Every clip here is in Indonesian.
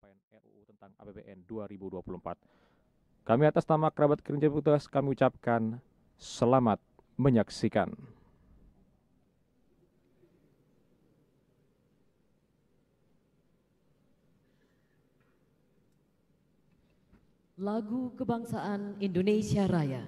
penyampaian RUU tentang APBN 2024. Kami atas nama kerabat kerja petugas kami ucapkan selamat menyaksikan. Lagu Kebangsaan Indonesia Raya.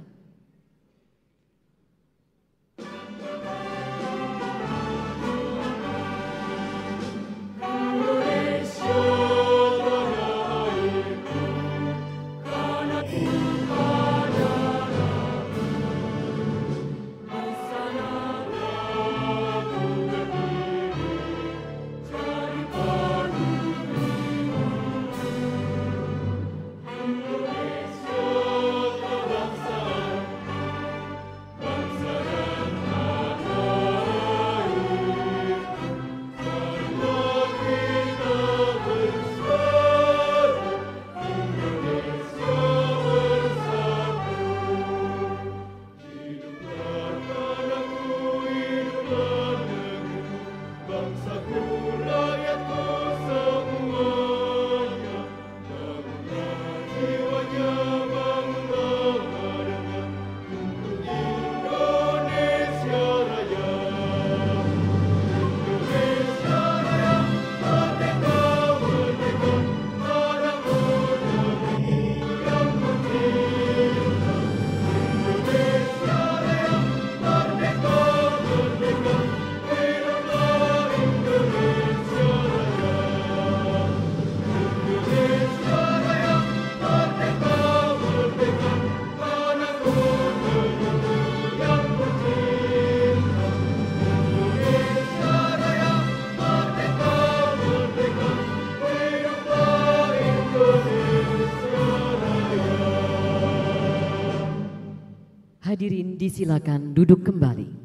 Hadirin disilakan duduk kembali.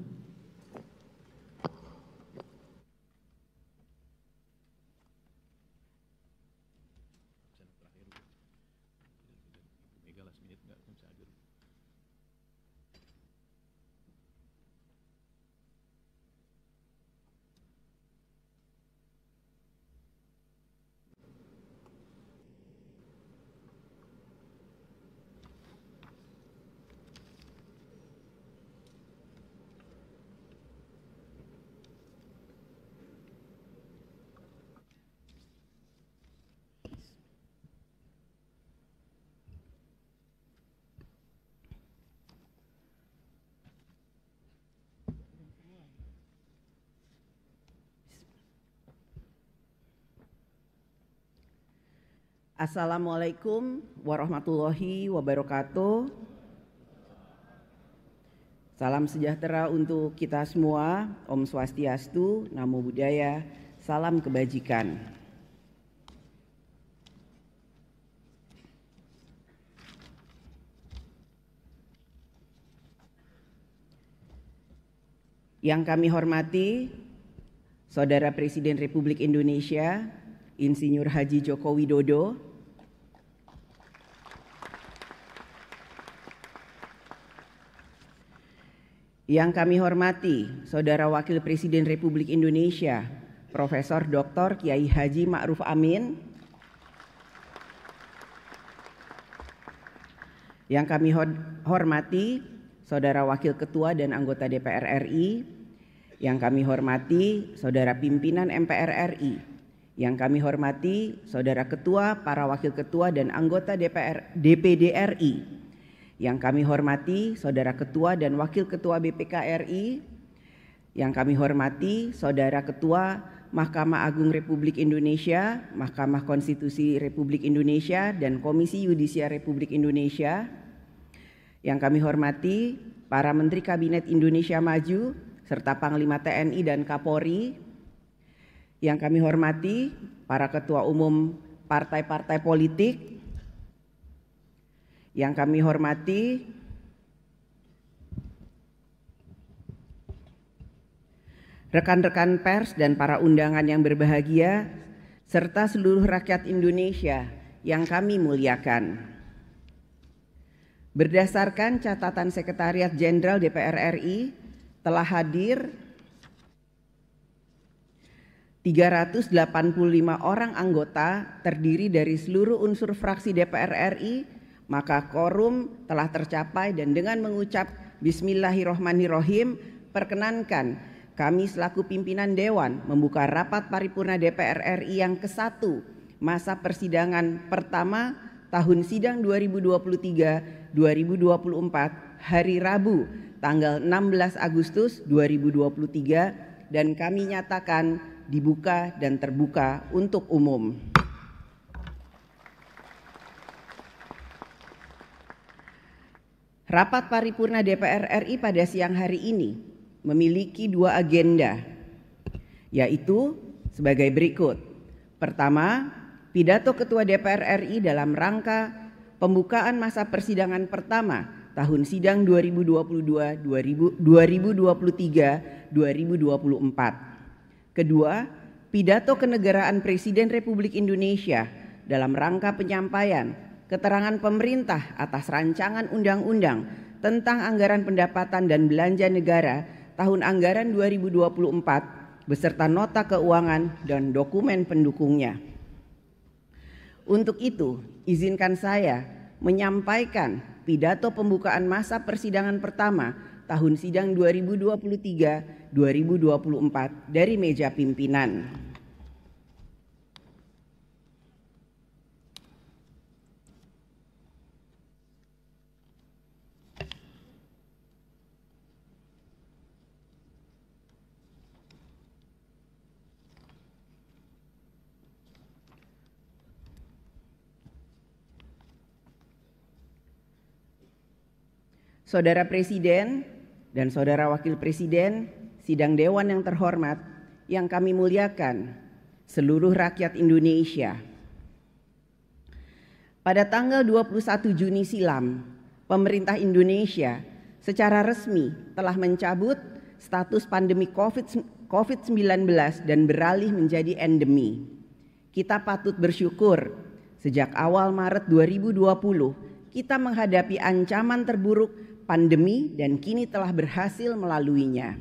Assalamualaikum warahmatullahi wabarakatuh. Salam sejahtera untuk kita semua. Om Swastiastu, Namo Buddhaya, salam kebajikan. Yang kami hormati Saudara Presiden Republik Indonesia Insinyur Haji Joko Widodo, yang kami hormati Saudara Wakil Presiden Republik Indonesia Profesor Dr. Kiai Haji Ma'ruf Amin, yang kami hormati Saudara Wakil Ketua dan anggota DPR RI, yang kami hormati Saudara Pimpinan MPR RI, yang kami hormati Saudara Ketua, para Wakil Ketua dan anggota DPD RI, yang kami hormati Saudara Ketua dan Wakil Ketua BPK RI, yang kami hormati Saudara Ketua Mahkamah Agung Republik Indonesia, Mahkamah Konstitusi Republik Indonesia, dan Komisi Yudisial Republik Indonesia, yang kami hormati para Menteri Kabinet Indonesia Maju, serta Panglima TNI dan Kapolri, yang kami hormati para Ketua Umum partai-partai politik, yang kami hormati rekan-rekan pers dan para undangan yang berbahagia, serta seluruh rakyat Indonesia yang kami muliakan. Berdasarkan catatan Sekretariat Jenderal DPR RI, telah hadir 385 orang anggota terdiri dari seluruh unsur fraksi DPR RI, maka quorum telah tercapai dan dengan mengucap Bismillahirrohmanirrohim, perkenankan kami selaku pimpinan Dewan membuka rapat paripurna DPR RI yang ke-1 masa persidangan pertama tahun sidang 2023-2024 hari Rabu tanggal 16 Agustus 2023 dan kami nyatakan dibuka dan terbuka untuk umum. Rapat paripurna DPR RI pada siang hari ini memiliki 2 agenda, yaitu sebagai berikut. Pertama, pidato Ketua DPR RI dalam rangka pembukaan masa persidangan pertama tahun sidang 2022-2023-2024. Kedua, pidato kenegaraan Presiden Republik Indonesia dalam rangka penyampaian keterangan pemerintah atas rancangan undang-undang tentang anggaran pendapatan dan belanja negara tahun anggaran 2024 beserta nota keuangan dan dokumen pendukungnya. Untuk itu, izinkan saya menyampaikan pidato pembukaan masa persidangan pertama tahun sidang 2023-2024 dari meja pimpinan. Saudara Presiden dan Saudara Wakil Presiden, sidang Dewan yang terhormat, yang kami muliakan, seluruh rakyat Indonesia. Pada tanggal 21 Juni silam, pemerintah Indonesia secara resmi telah mencabut status pandemi COVID-19 dan beralih menjadi endemi. Kita patut bersyukur sejak awal Maret 2020 kita menghadapi ancaman terburuk pandemi dan kini telah berhasil melaluinya.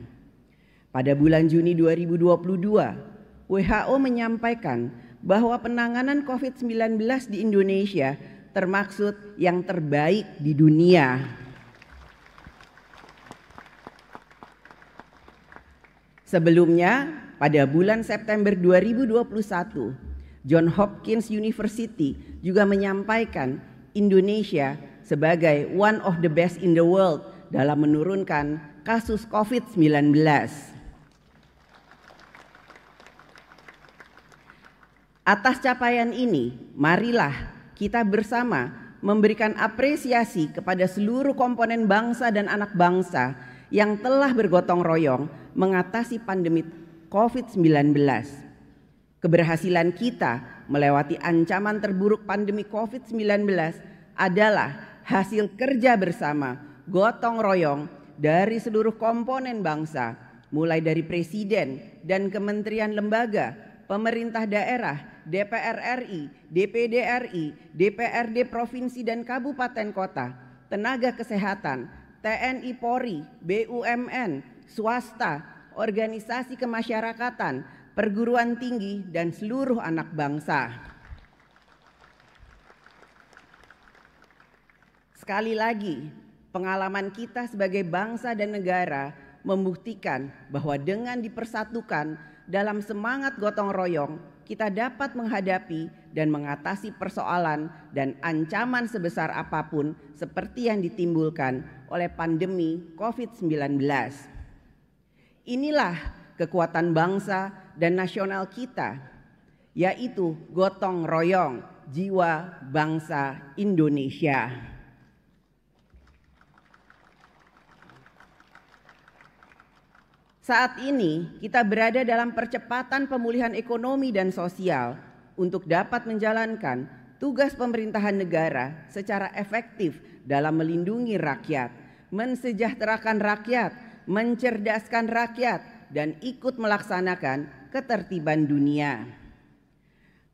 Pada bulan Juni 2022, WHO menyampaikan bahwa penanganan COVID-19 di Indonesia termaksud yang terbaik di dunia. Sebelumnya, pada bulan September 2021, Johns Hopkins University juga menyampaikan Indonesia sebagai one of the best in the world dalam menurunkan kasus COVID-19. Atas capaian ini, marilah kita bersama memberikan apresiasi kepada seluruh komponen bangsa dan anak bangsa yang telah bergotong royong mengatasi pandemi COVID-19. Keberhasilan kita melewati ancaman terburuk pandemi COVID-19 adalah hasil kerja bersama, gotong royong dari seluruh komponen bangsa, mulai dari Presiden dan kementerian lembaga, pemerintah daerah, DPR RI, DPD RI, DPRD provinsi dan kabupaten kota, tenaga kesehatan, TNI Polri, BUMN, swasta, organisasi kemasyarakatan, perguruan tinggi, dan seluruh anak bangsa. Sekali lagi, pengalaman kita sebagai bangsa dan negara membuktikan bahwa dengan dipersatukan dalam semangat gotong royong, kita dapat menghadapi dan mengatasi persoalan dan ancaman sebesar apapun seperti yang ditimbulkan oleh pandemi COVID-19. Inilah kekuatan bangsa dan nasional kita, yaitu gotong royong jiwa bangsa Indonesia. Saat ini kita berada dalam percepatan pemulihan ekonomi dan sosial untuk dapat menjalankan tugas pemerintahan negara secara efektif dalam melindungi rakyat, mensejahterakan rakyat, mencerdaskan rakyat, dan ikut melaksanakan ketertiban dunia.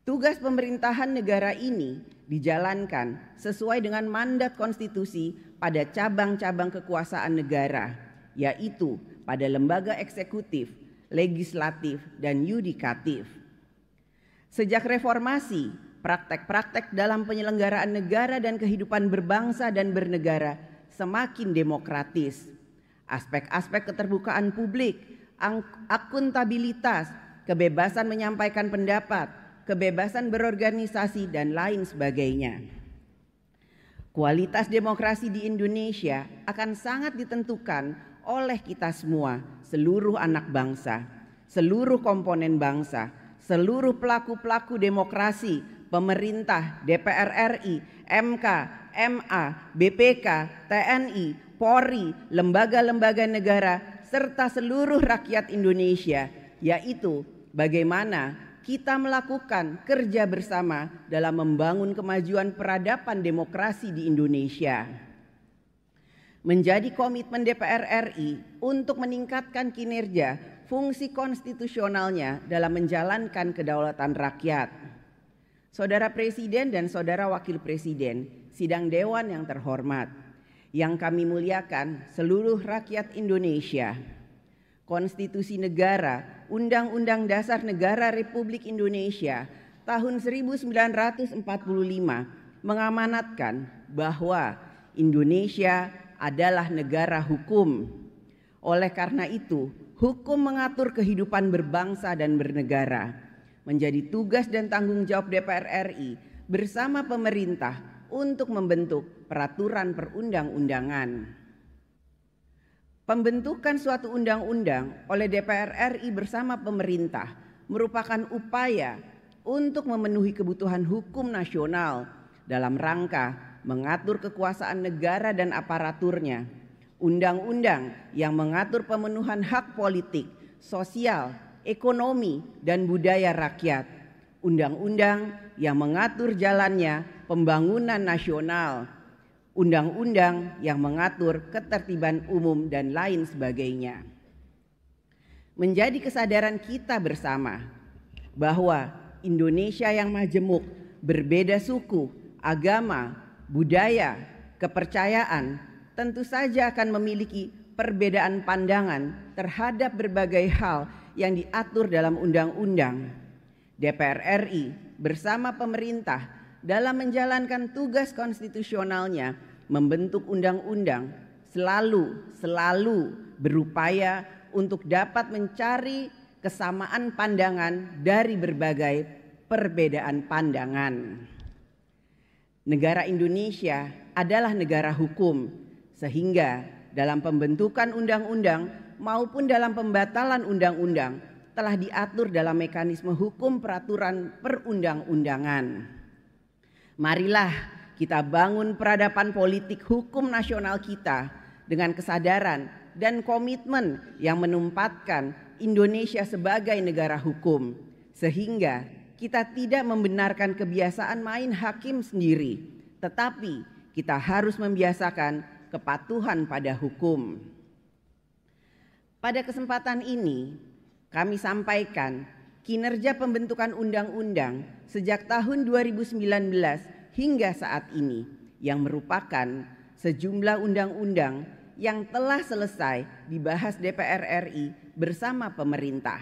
Tugas pemerintahan negara ini dijalankan sesuai dengan mandat konstitusi pada cabang-cabang kekuasaan negara, yaitu pada lembaga eksekutif, legislatif, dan yudikatif. Sejak reformasi, praktek-praktek dalam penyelenggaraan negara dan kehidupan berbangsa dan bernegara semakin demokratis. Aspek-aspek keterbukaan publik, akuntabilitas, kebebasan menyampaikan pendapat, kebebasan berorganisasi, dan lain sebagainya. Kualitas demokrasi di Indonesia akan sangat ditentukan oleh kita semua, seluruh anak bangsa, seluruh komponen bangsa, seluruh pelaku-pelaku demokrasi, pemerintah, DPR RI, MK, MA, BPK, TNI, Polri, lembaga-lembaga negara, serta seluruh rakyat Indonesia, yaitu bagaimana kita melakukan kerja bersama dalam membangun kemajuan peradaban demokrasi di Indonesia. Menjadi komitmen DPR RI untuk meningkatkan kinerja fungsi konstitusionalnya dalam menjalankan kedaulatan rakyat. Saudara Presiden dan Saudara Wakil Presiden, sidang Dewan yang terhormat, yang kami muliakan seluruh rakyat Indonesia, Konstitusi Negara, Undang-Undang Dasar Negara Republik Indonesia tahun 1945 mengamanatkan bahwa Indonesia adalah negara hukum. Oleh karena itu, hukum mengatur kehidupan berbangsa dan bernegara. Menjadi tugas dan tanggung jawab DPR RI bersama pemerintah untuk membentuk peraturan perundang-undangan. Pembentukan suatu undang-undang oleh DPR RI bersama pemerintah merupakan upaya untuk memenuhi kebutuhan hukum nasional dalam rangka mengatur kekuasaan negara dan aparaturnya. Undang-undang yang mengatur pemenuhan hak politik, sosial, ekonomi, dan budaya rakyat. Undang-undang yang mengatur jalannya pembangunan nasional. Undang-undang yang mengatur ketertiban umum dan lain sebagainya. Menjadi kesadaran kita bersama bahwa Indonesia yang majemuk, berbeda suku, agama, budaya, kepercayaan, tentu saja akan memiliki perbedaan pandangan terhadap berbagai hal yang diatur dalam undang-undang. DPR RI bersama pemerintah dalam menjalankan tugas konstitusionalnya membentuk undang-undang selalu berupaya untuk dapat mencari kesamaan pandangan dari berbagai perbedaan pandangan. Negara Indonesia adalah negara hukum, sehingga dalam pembentukan undang-undang maupun dalam pembatalan undang-undang telah diatur dalam mekanisme hukum peraturan perundang-undangan. Marilah kita bangun peradaban politik hukum nasional kita dengan kesadaran dan komitmen yang menempatkan Indonesia sebagai negara hukum, sehingga kita tidak membenarkan kebiasaan main hakim sendiri, tetapi kita harus membiasakan kepatuhan pada hukum. Pada kesempatan ini, kami sampaikan kinerja pembentukan undang-undang sejak tahun 2019 hingga saat ini, yang merupakan sejumlah undang-undang yang telah selesai dibahas DPR RI bersama pemerintah,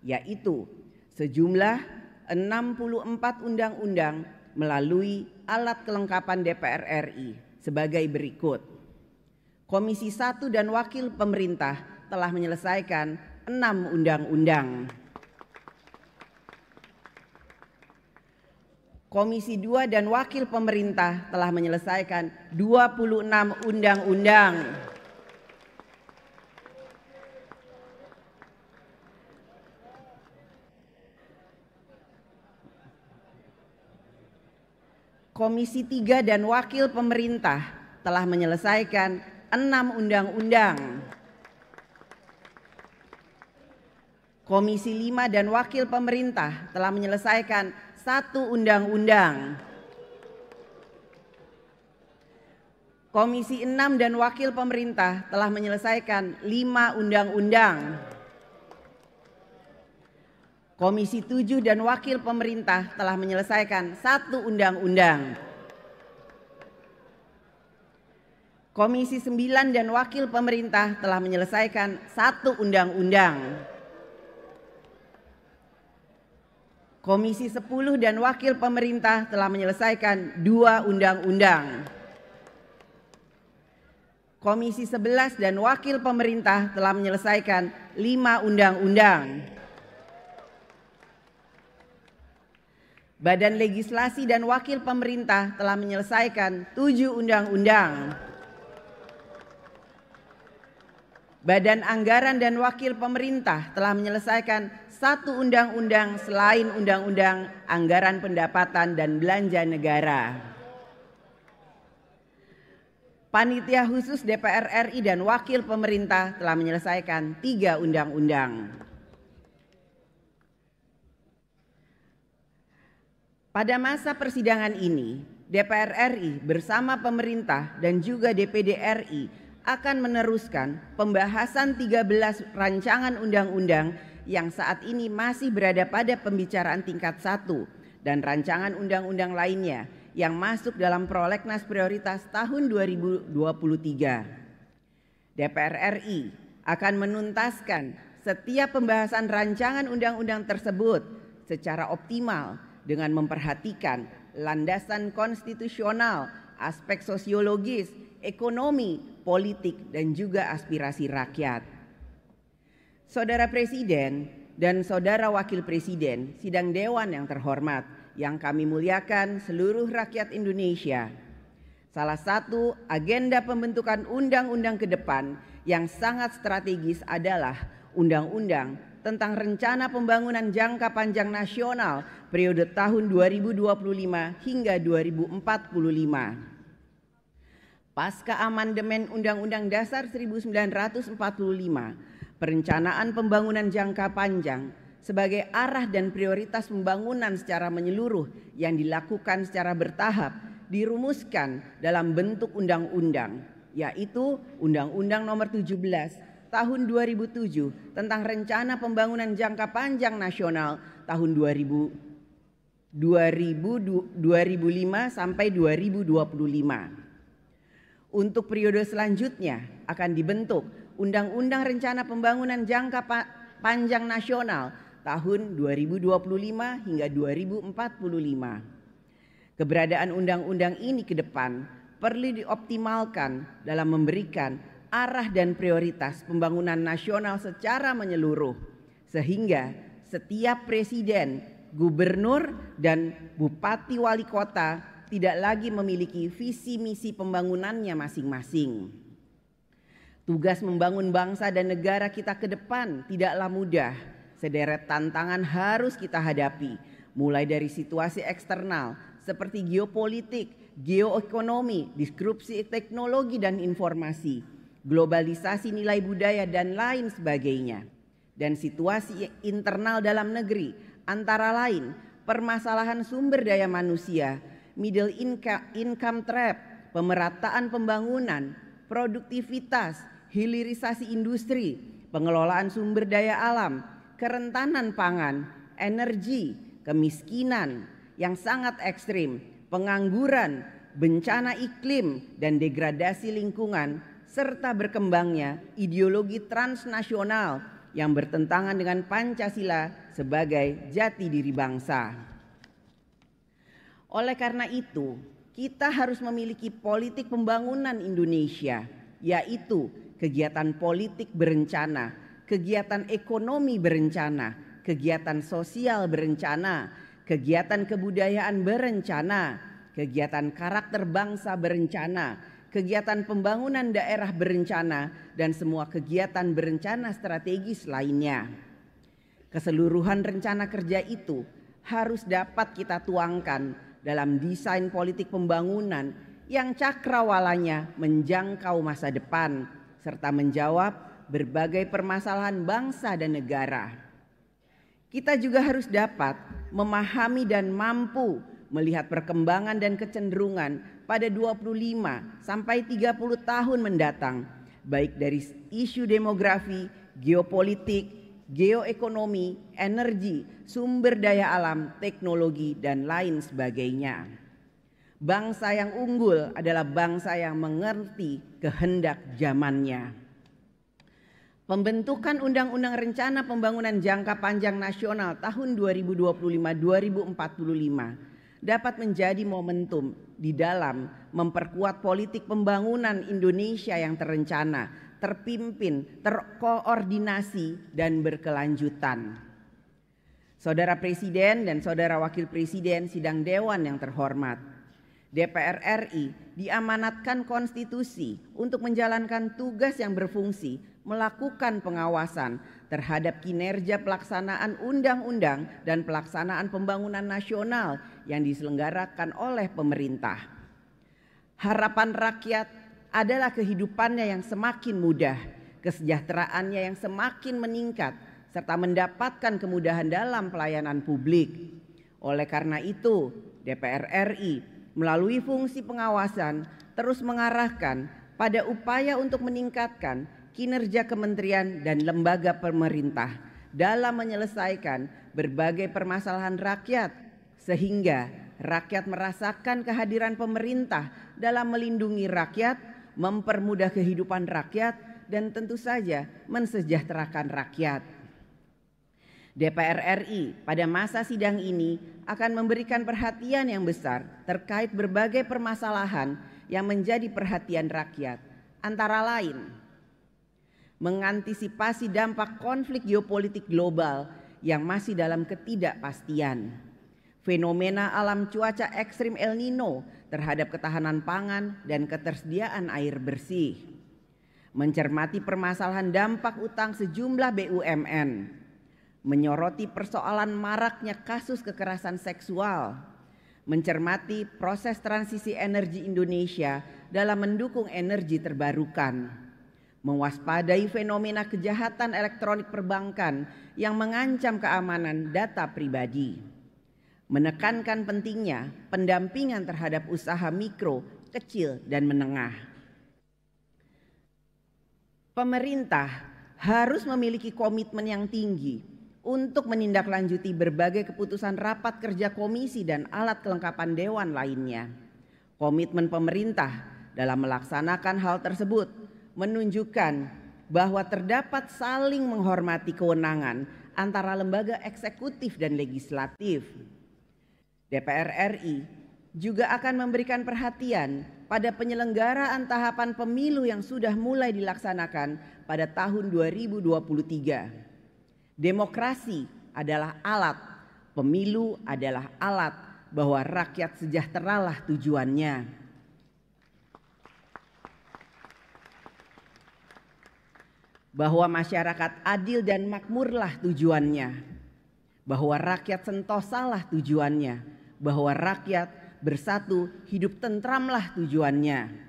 yaitu sejumlah 64 undang-undang melalui alat kelengkapan DPR RI sebagai berikut. Komisi 1 dan Wakil Pemerintah telah menyelesaikan 6 undang-undang. Komisi 2 dan Wakil Pemerintah telah menyelesaikan 26 undang-undang. Komisi 3 dan Wakil Pemerintah telah menyelesaikan 6 undang-undang. Komisi 5 dan Wakil Pemerintah telah menyelesaikan 1 undang-undang. Komisi 6 dan Wakil Pemerintah telah menyelesaikan 5 undang-undang. Komisi 7 dan Wakil Pemerintah telah menyelesaikan 1 undang-undang. Komisi 9 dan Wakil Pemerintah telah menyelesaikan 1 undang-undang. Komisi 10 dan Wakil Pemerintah telah menyelesaikan 2 undang-undang. Komisi 11 dan Wakil Pemerintah telah menyelesaikan 5 undang-undang. Badan Legislasi dan Wakil Pemerintah telah menyelesaikan 7 undang-undang. Badan Anggaran dan Wakil Pemerintah telah menyelesaikan 1 undang-undang selain Undang-Undang Anggaran Pendapatan dan Belanja Negara. Panitia Khusus DPR RI dan Wakil Pemerintah telah menyelesaikan 3 undang-undang. Pada masa persidangan ini, DPR RI bersama pemerintah dan juga DPD RI akan meneruskan pembahasan 13 rancangan undang-undang yang saat ini masih berada pada pembicaraan tingkat 1 dan rancangan undang-undang lainnya yang masuk dalam prolegnas prioritas tahun 2023. DPR RI akan menuntaskan setiap pembahasan rancangan undang-undang tersebut secara optimal dengan memperhatikan landasan konstitusional, aspek sosiologis, ekonomi, politik, dan juga aspirasi rakyat. Saudara Presiden dan Saudara Wakil Presiden, sidang dewan yang terhormat, yang kami muliakan seluruh rakyat Indonesia. Salah satu agenda pembentukan undang-undang ke depan yang sangat strategis adalah undang-undang tentang rencana pembangunan jangka panjang nasional periode tahun 2025 hingga 2045. Pasca amandemen Undang-Undang Dasar 1945, perencanaan pembangunan jangka panjang sebagai arah dan prioritas pembangunan secara menyeluruh yang dilakukan secara bertahap dirumuskan dalam bentuk undang-undang, yaitu Undang-Undang Nomor 17 Tahun 2007 tentang Rencana Pembangunan Jangka Panjang Nasional tahun 2005 sampai 2025. Untuk periode selanjutnya akan dibentuk Undang-Undang Rencana Pembangunan Jangka Panjang Nasional tahun 2025 hingga 2045. Keberadaan undang-undang ini ke depan perlu dioptimalkan dalam memberikan arah dan prioritas pembangunan nasional secara menyeluruh, sehingga setiap presiden, gubernur, dan bupati wali kota tidak lagi memiliki visi misi pembangunannya masing-masing. Tugas membangun bangsa dan negara kita ke depan tidaklah mudah. Sederet tantangan harus kita hadapi, mulai dari situasi eksternal seperti geopolitik, geoekonomi, disrupsi teknologi dan informasi, globalisasi nilai budaya dan lain sebagainya. Dan situasi internal dalam negeri antara lain permasalahan sumber daya manusia, middle income trap, pemerataan pembangunan, produktivitas, hilirisasi industri, pengelolaan sumber daya alam, kerentanan pangan, energi, kemiskinan yang sangat ekstrim, pengangguran, bencana iklim, dan degradasi lingkungan, serta berkembangnya ideologi transnasional yang bertentangan dengan Pancasila sebagai jati diri bangsa. Oleh karena itu, kita harus memiliki politik pembangunan Indonesia, yaitu kegiatan politik berencana, kegiatan ekonomi berencana, kegiatan sosial berencana, kegiatan kebudayaan berencana, kegiatan karakter bangsa berencana, kegiatan pembangunan daerah berencana, dan semua kegiatan berencana strategis lainnya. Keseluruhan rencana kerja itu harus dapat kita tuangkan dalam desain politik pembangunan yang cakrawalanya menjangkau masa depan serta menjawab berbagai permasalahan bangsa dan negara. Kita juga harus dapat memahami dan mampu melihat perkembangan dan kecenderungan pada 25 sampai 30 tahun mendatang, baik dari isu demografi, geopolitik, geoekonomi, energi, sumber daya alam, teknologi, dan lain sebagainya. Bangsa yang unggul adalah bangsa yang mengerti kehendak zamannya. Pembentukan Undang-Undang Rencana Pembangunan Jangka Panjang Nasional tahun 2025-2045 dapat menjadi momentum di dalam memperkuat politik pembangunan Indonesia yang terencana, terpimpin, terkoordinasi, dan berkelanjutan. Saudara Presiden dan Saudara Wakil Presiden Sidang Dewan yang terhormat, DPR RI diamanatkan konstitusi untuk menjalankan tugas yang berfungsi melakukan pengawasan terhadap kinerja pelaksanaan undang-undang dan pelaksanaan pembangunan nasional yang diselenggarakan oleh pemerintah. Harapan rakyat adalah kehidupannya yang semakin mudah, kesejahteraannya yang semakin meningkat, serta mendapatkan kemudahan dalam pelayanan publik. Oleh karena itu, DPR RI melalui fungsi pengawasan terus mengarahkan pada upaya untuk meningkatkan kinerja kementerian dan lembaga pemerintah dalam menyelesaikan berbagai permasalahan rakyat, sehingga rakyat merasakan kehadiran pemerintah dalam melindungi rakyat, mempermudah kehidupan rakyat, dan tentu saja mensejahterakan rakyat. DPR RI pada masa sidang ini akan memberikan perhatian yang besar terkait berbagai permasalahan yang menjadi perhatian rakyat, antara lain mengantisipasi dampak konflik geopolitik global yang masih dalam ketidakpastian, fenomena alam cuaca ekstrim El Nino terhadap ketahanan pangan dan ketersediaan air bersih, mencermati permasalahan dampak utang sejumlah BUMN, menyoroti persoalan maraknya kasus kekerasan seksual, mencermati proses transisi energi Indonesia dalam mendukung energi terbarukan, mewaspadai fenomena kejahatan elektronik perbankan yang mengancam keamanan data pribadi, menekankan pentingnya pendampingan terhadap usaha mikro, kecil, dan menengah. Pemerintah harus memiliki komitmen yang tinggi untuk menindaklanjuti berbagai keputusan rapat kerja komisi dan alat kelengkapan dewan lainnya. Komitmen pemerintah dalam melaksanakan hal tersebut menunjukkan bahwa terdapat saling menghormati kewenangan antara lembaga eksekutif dan legislatif. DPR RI juga akan memberikan perhatian pada penyelenggaraan tahapan pemilu yang sudah mulai dilaksanakan pada tahun 2023. Demokrasi adalah alat, pemilu adalah alat, bahwa rakyat sejahteralah tujuannya. Bahwa masyarakat adil dan makmurlah tujuannya. Bahwa rakyat sentosalah tujuannya. Bahwa rakyat bersatu hidup tentramlah tujuannya.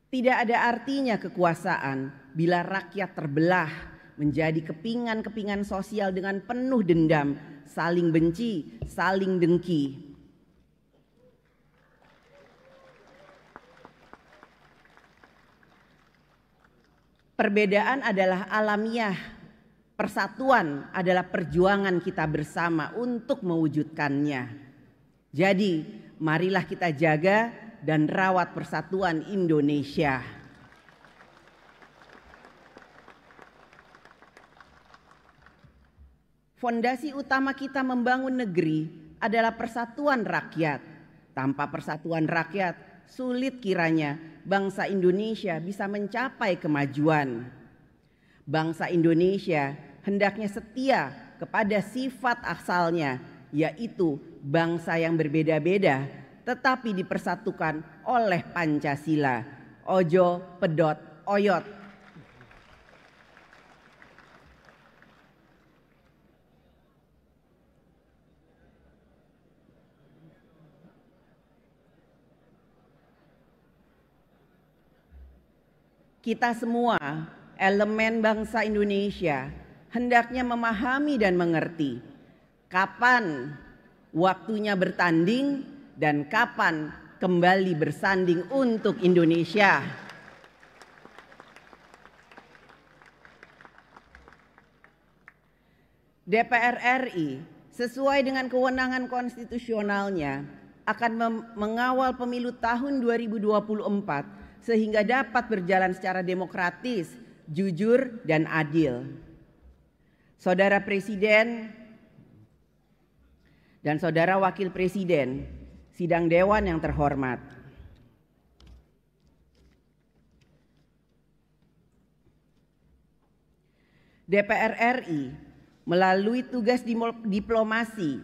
Tidak ada artinya kekuasaan bila rakyat terbelah menjadi kepingan-kepingan sosial dengan penuh dendam, saling benci, saling dengki. Perbedaan adalah alamiah, persatuan adalah perjuangan kita bersama untuk mewujudkannya. Jadi, marilah kita jaga dan rawat persatuan Indonesia. Fondasi utama kita membangun negeri adalah persatuan rakyat. Tanpa persatuan rakyat, sulit kiranya bangsa Indonesia bisa mencapai kemajuan. Bangsa Indonesia hendaknya setia kepada sifat asalnya, yaitu bangsa yang berbeda-beda tetapi dipersatukan oleh Pancasila. Ojo pedot oyot. Kita semua, elemen bangsa Indonesia, hendaknya memahami dan mengerti kapan waktunya bertanding dan kapan kembali bersanding untuk Indonesia. DPR RI sesuai dengan kewenangan konstitusionalnya akan mengawal pemilu tahun 2024 sehingga dapat berjalan secara demokratis, jujur, dan adil. Saudara Presiden dan Saudara Wakil Presiden, sidang Dewan yang terhormat. DPR RI melalui tugas diplomasi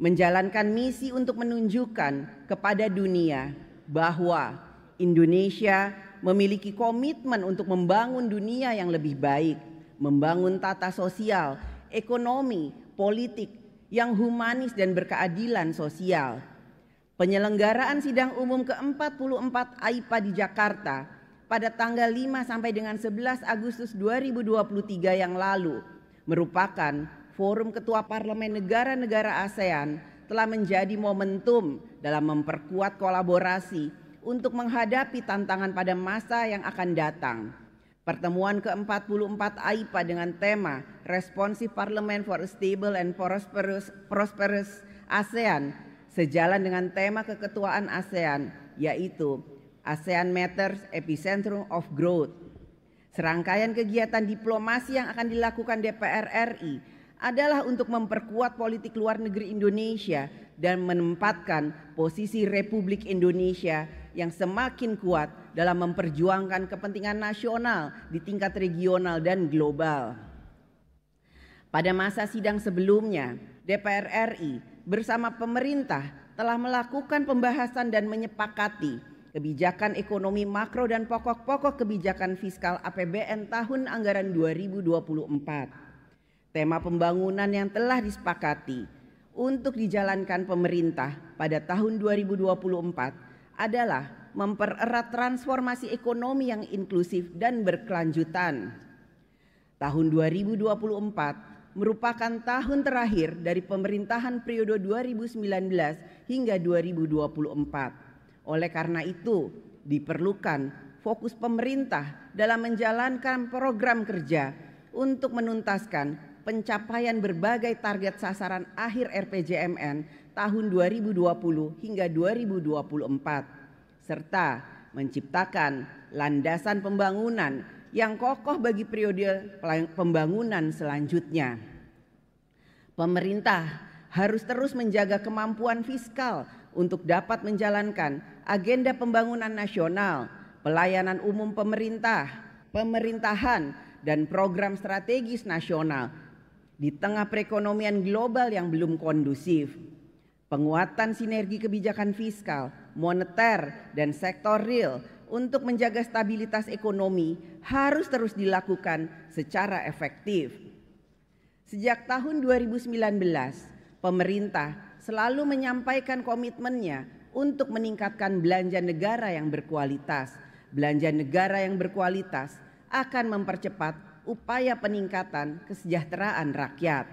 menjalankan misi untuk menunjukkan kepada dunia bahwa Indonesia memiliki komitmen untuk membangun dunia yang lebih baik, membangun tata sosial, ekonomi, politik yang humanis dan berkeadilan sosial. Penyelenggaraan sidang umum ke-44 AIPA di Jakarta pada tanggal 5 sampai dengan 11 Agustus 2023 yang lalu merupakan forum ketua parlemen negara-negara ASEAN telah menjadi momentum dalam memperkuat kolaborasi untuk menghadapi tantangan pada masa yang akan datang. Pertemuan ke-44 AIPA dengan tema Responsive Parliament for a Stable and Prosperous ASEAN sejalan dengan tema keketuaan ASEAN, yaitu ASEAN Matters Epicentrum of Growth. Serangkaian kegiatan diplomasi yang akan dilakukan DPR RI adalah untuk memperkuat politik luar negeri Indonesia dan menempatkan posisi Republik Indonesia yang semakin kuat dalam memperjuangkan kepentingan nasional di tingkat regional dan global. Pada masa sidang sebelumnya, DPR RI bersama pemerintah telah melakukan pembahasan dan menyepakati kebijakan ekonomi makro dan pokok-pokok kebijakan fiskal APBN tahun anggaran 2024. Tema pembangunan yang telah disepakati untuk dijalankan pemerintah pada tahun 2024 adalah mempererat transformasi ekonomi yang inklusif dan berkelanjutan. Tahun 2024 merupakan tahun terakhir dari pemerintahan periode 2019 hingga 2024. Oleh karena itu, diperlukan fokus pemerintah dalam menjalankan program kerja untuk menuntaskan pencapaian berbagai target sasaran akhir RPJMN tahun 2020 hingga 2024, serta menciptakan landasan pembangunan yang kokoh bagi periode pembangunan selanjutnya. Pemerintah harus terus menjaga kemampuan fiskal untuk dapat menjalankan agenda pembangunan nasional, pelayanan umum pemerintahan, dan program strategis nasional di tengah perekonomian global yang belum kondusif. Penguatan sinergi kebijakan fiskal, moneter, dan sektor real untuk menjaga stabilitas ekonomi harus terus dilakukan secara efektif. Sejak tahun 2019, pemerintah selalu menyampaikan komitmennya untuk meningkatkan belanja negara yang berkualitas. Belanja negara yang berkualitas akan mempercepat upaya peningkatan kesejahteraan rakyat.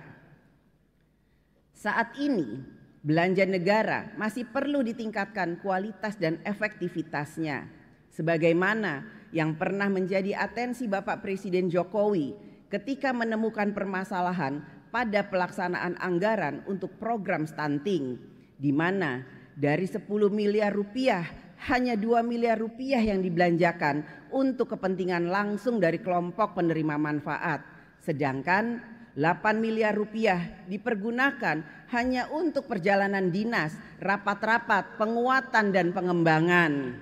Saat ini, belanja negara masih perlu ditingkatkan kualitas dan efektivitasnya, sebagaimana yang pernah menjadi atensi Bapak Presiden Jokowi ketika menemukan permasalahan pada pelaksanaan anggaran untuk program stunting, di mana dari 10 miliar rupiah hanya 2 miliar rupiah yang dibelanjakan untuk kepentingan langsung dari kelompok penerima manfaat, sedangkan 8 miliar rupiah dipergunakan hanya untuk perjalanan dinas, rapat-rapat, penguatan dan pengembangan.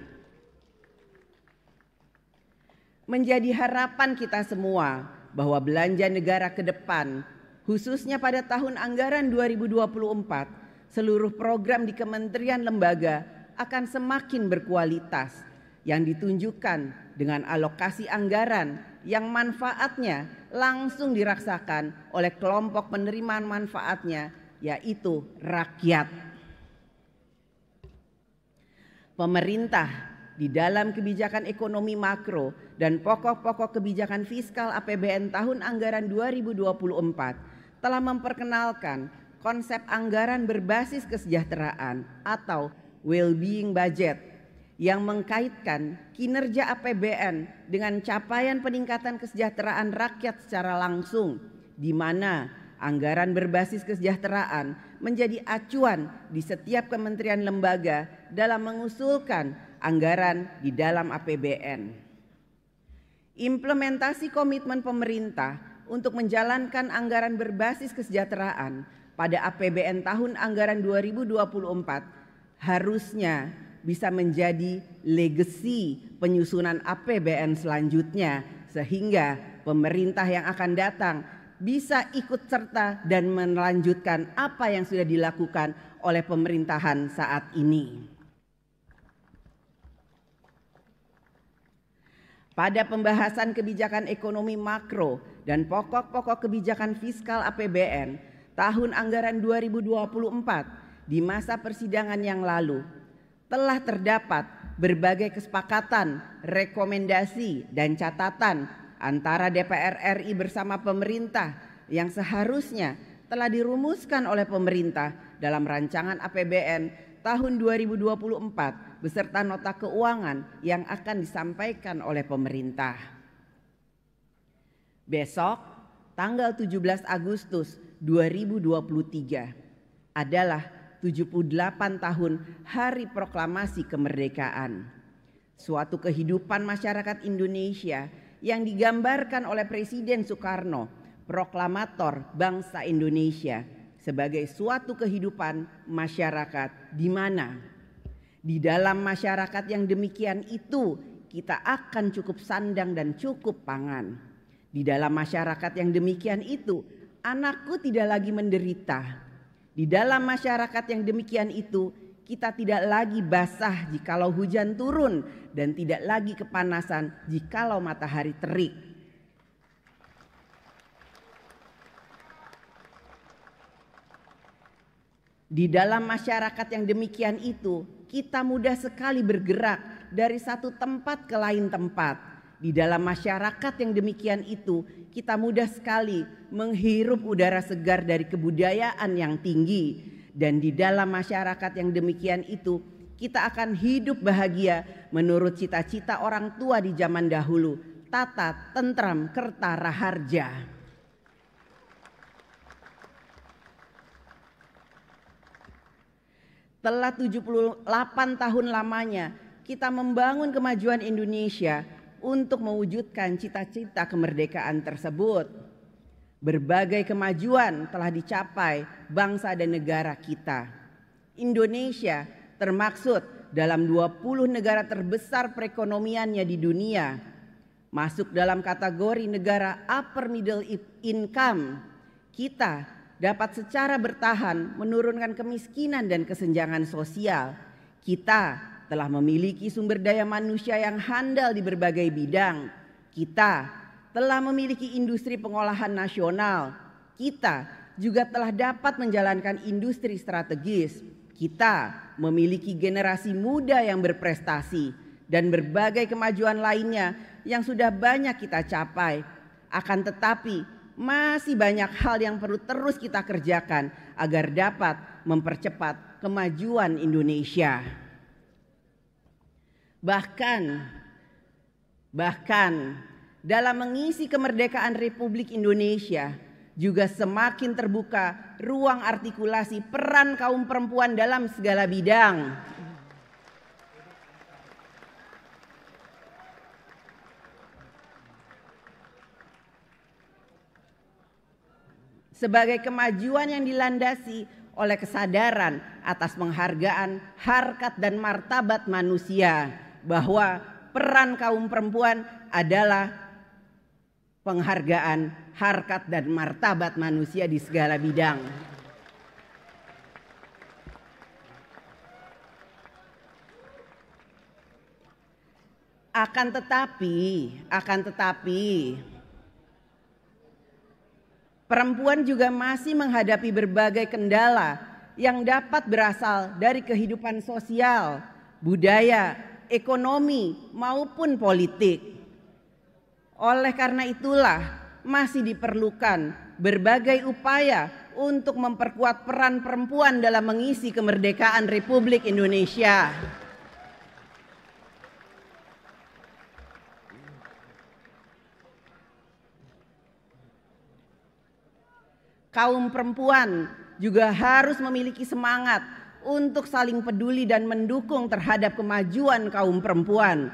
Menjadi harapan kita semua bahwa belanja negara ke depan, khususnya pada tahun anggaran 2024, seluruh program di kementerian lembaga akan semakin berkualitas yang ditunjukkan dengan alokasi anggaran yang manfaatnya langsung dirasakan oleh kelompok penerima manfaatnya, yaitu rakyat. Pemerintah di dalam kebijakan ekonomi makro dan pokok-pokok kebijakan fiskal APBN tahun anggaran 2024 telah memperkenalkan konsep anggaran berbasis kesejahteraan atau well-being budget yang mengkaitkan kinerja APBN dengan capaian peningkatan kesejahteraan rakyat secara langsung, di mana anggaran berbasis kesejahteraan menjadi acuan di setiap kementerian lembaga dalam mengusulkan anggaran di dalam APBN. Implementasi komitmen pemerintah untuk menjalankan anggaran berbasis kesejahteraan pada APBN tahun anggaran 2024 harusnya bisa menjadi legasi penyusunan APBN selanjutnya, sehingga pemerintah yang akan datang bisa ikut serta dan melanjutkan apa yang sudah dilakukan oleh pemerintahan saat ini. Pada pembahasan kebijakan ekonomi makro dan pokok-pokok kebijakan fiskal APBN tahun anggaran 2024 di masa persidangan yang lalu, telah terdapat berbagai kesepakatan, rekomendasi, dan catatan antara DPR RI bersama pemerintah yang seharusnya telah dirumuskan oleh pemerintah dalam rancangan APBN tahun 2024 beserta nota keuangan yang akan disampaikan oleh pemerintah. Besok, tanggal 17 Agustus 2023 adalah 78 tahun Hari Proklamasi Kemerdekaan. Suatu kehidupan masyarakat Indonesia yang digambarkan oleh Presiden Soekarno, proklamator bangsa Indonesia, sebagai suatu kehidupan masyarakat di mana di dalam masyarakat yang demikian itu kita akan cukup sandang dan cukup pangan. Di dalam masyarakat yang demikian itu anakku tidak lagi menderita. Di dalam masyarakat yang demikian itu kita tidak lagi basah jikalau hujan turun dan tidak lagi kepanasan jikalau matahari terik. Di dalam masyarakat yang demikian itu, kita mudah sekali bergerak dari satu tempat ke lain tempat. Di dalam masyarakat yang demikian itu, kita mudah sekali menghirup udara segar dari kebudayaan yang tinggi. Dan di dalam masyarakat yang demikian itu, kita akan hidup bahagia menurut cita-cita orang tua di zaman dahulu, tata, tentram, kerta, raharja. Telah 78 tahun lamanya kita membangun kemajuan Indonesia untuk mewujudkan cita-cita kemerdekaan tersebut. Berbagai kemajuan telah dicapai bangsa dan negara kita. Indonesia termaksud dalam 20 negara terbesar perekonomiannya di dunia, masuk dalam kategori negara upper middle income. Kita dapat secara bertahan menurunkan kemiskinan dan kesenjangan sosial. Kita telah memiliki sumber daya manusia yang handal di berbagai bidang. Kita telah memiliki industri pengolahan nasional. Kita juga telah dapat menjalankan industri strategis. Kita memiliki generasi muda yang berprestasi dan berbagai kemajuan lainnya yang sudah banyak kita capai. Akan tetapi masih banyak hal yang perlu terus kita kerjakan agar dapat mempercepat kemajuan Indonesia. Bahkan dalam mengisi kemerdekaan Republik Indonesia juga semakin terbuka ruang artikulasi peran kaum perempuan dalam segala bidang. Sebagai kemajuan yang dilandasi oleh kesadaran atas penghargaan harkat dan martabat manusia, bahwa peran kaum perempuan adalah penghargaan harkat dan martabat manusia di segala bidang. Akan tetapi perempuan juga masih menghadapi berbagai kendala yang dapat berasal dari kehidupan sosial, budaya, ekonomi, maupun politik. Oleh karena itulah masih diperlukan berbagai upaya untuk memperkuat peran perempuan dalam mengisi kemerdekaan Republik Indonesia. kaum perempuan juga harus memiliki semangat untuk saling peduli dan mendukung terhadap kemajuan kaum perempuan.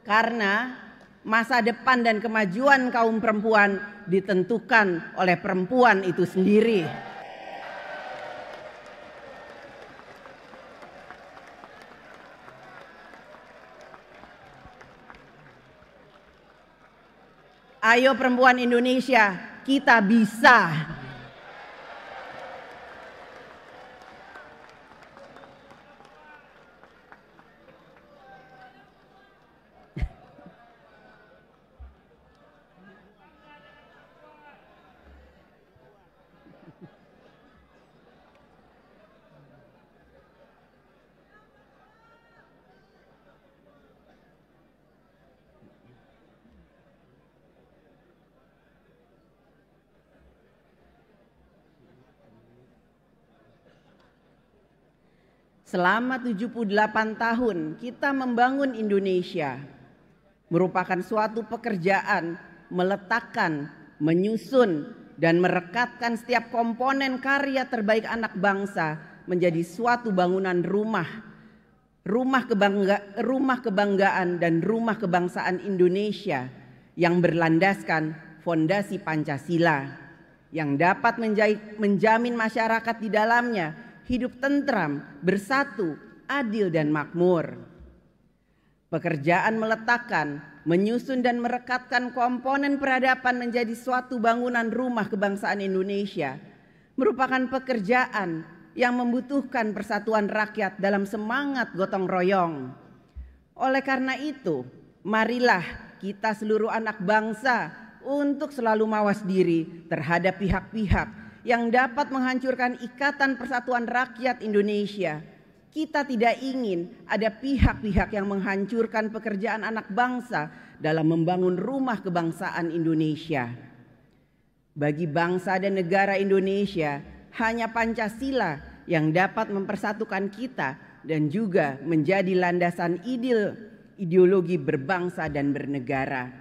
Karena masa depan dan kemajuan kaum perempuan ditentukan oleh perempuan itu sendiri. Ayo perempuan Indonesia, kita bisa. Selama 78 tahun kita membangun Indonesia merupakan suatu pekerjaan meletakkan, menyusun, dan merekatkan setiap komponen karya terbaik anak bangsa menjadi suatu bangunan rumah kebanggaan dan rumah kebangsaan Indonesia yang berlandaskan fondasi Pancasila yang dapat menjamin masyarakat di dalamnya hidup tentram, bersatu, adil dan makmur. Pekerjaan meletakkan, menyusun dan merekatkan komponen peradaban menjadi suatu bangunan rumah kebangsaan Indonesia merupakan pekerjaan yang membutuhkan persatuan rakyat dalam semangat gotong royong. Oleh karena itu, marilah kita seluruh anak bangsa untuk selalu mawas diri terhadap pihak-pihak yang dapat menghancurkan ikatan persatuan rakyat Indonesia. Kita tidak ingin ada pihak-pihak yang menghancurkan pekerjaan anak bangsa dalam membangun rumah kebangsaan Indonesia. Bagi bangsa dan negara Indonesia, hanya Pancasila yang dapat mempersatukan kita dan juga menjadi landasan ideologi berbangsa dan bernegara.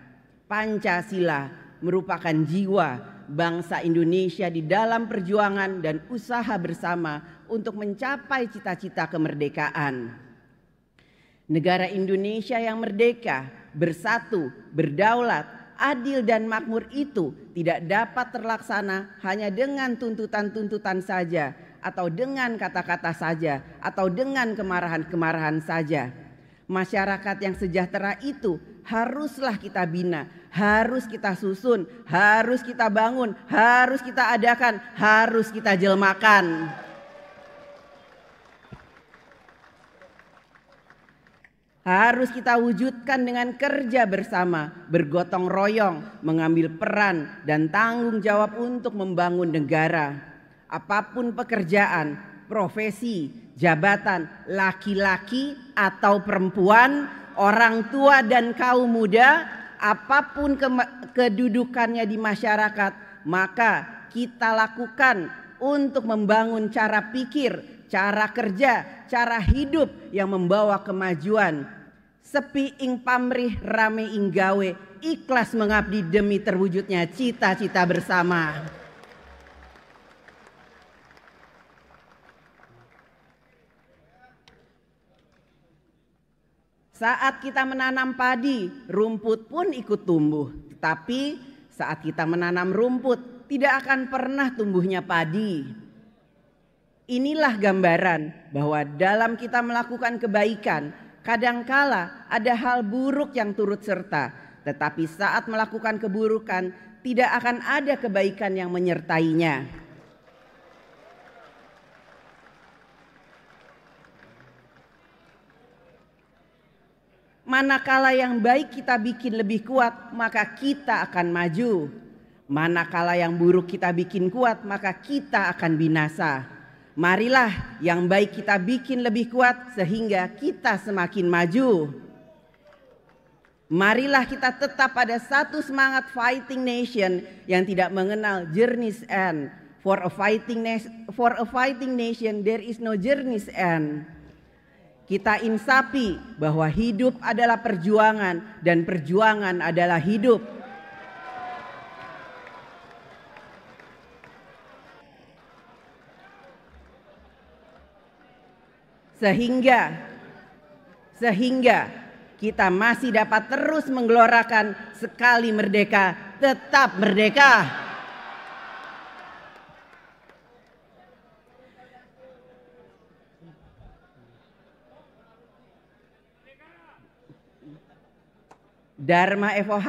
Pancasila merupakan jiwa bangsa Indonesia di dalam perjuangan dan usaha bersama untuk mencapai cita-cita kemerdekaan. Negara Indonesia yang merdeka, bersatu, berdaulat, adil dan makmur itu tidak dapat terlaksana hanya dengan tuntutan-tuntutan saja, atau dengan kata-kata saja, atau dengan kemarahan-kemarahan saja. Masyarakat yang sejahtera itu haruslah kita bina, harus kita susun, harus kita bangun, harus kita adakan, harus kita jelmakan. Harus kita wujudkan dengan kerja bersama, bergotong royong, mengambil peran dan tanggung jawab untuk membangun negara. Apapun pekerjaan, profesi, jabatan, laki-laki atau perempuan, orang tua dan kaum muda, apapun kedudukannya di masyarakat, maka kita lakukan untuk membangun cara pikir, cara kerja, cara hidup yang membawa kemajuan. Sepi ing pamrih, rame ing gawe, ikhlas mengabdi demi terwujudnya cita-cita bersama. Saat kita menanam padi, rumput pun ikut tumbuh. Tetapi saat kita menanam rumput, tidak akan pernah tumbuhnya padi. Inilah gambaran bahwa dalam kita melakukan kebaikan, kadangkala ada hal buruk yang turut serta. Tetapi saat melakukan keburukan, tidak akan ada kebaikan yang menyertainya. Manakala yang baik kita bikin lebih kuat, maka kita akan maju. Manakala yang buruk kita bikin kuat, maka kita akan binasa. Marilah yang baik kita bikin lebih kuat sehingga kita semakin maju. Marilah kita tetap pada satu semangat fighting nation yang tidak mengenal journey's end. For a fighting nation there is no journey's end. Kita insapi bahwa hidup adalah perjuangan dan perjuangan adalah hidup. Sehingga kita masih dapat terus menggelorakan sekali merdeka, tetap merdeka. Dharma Eva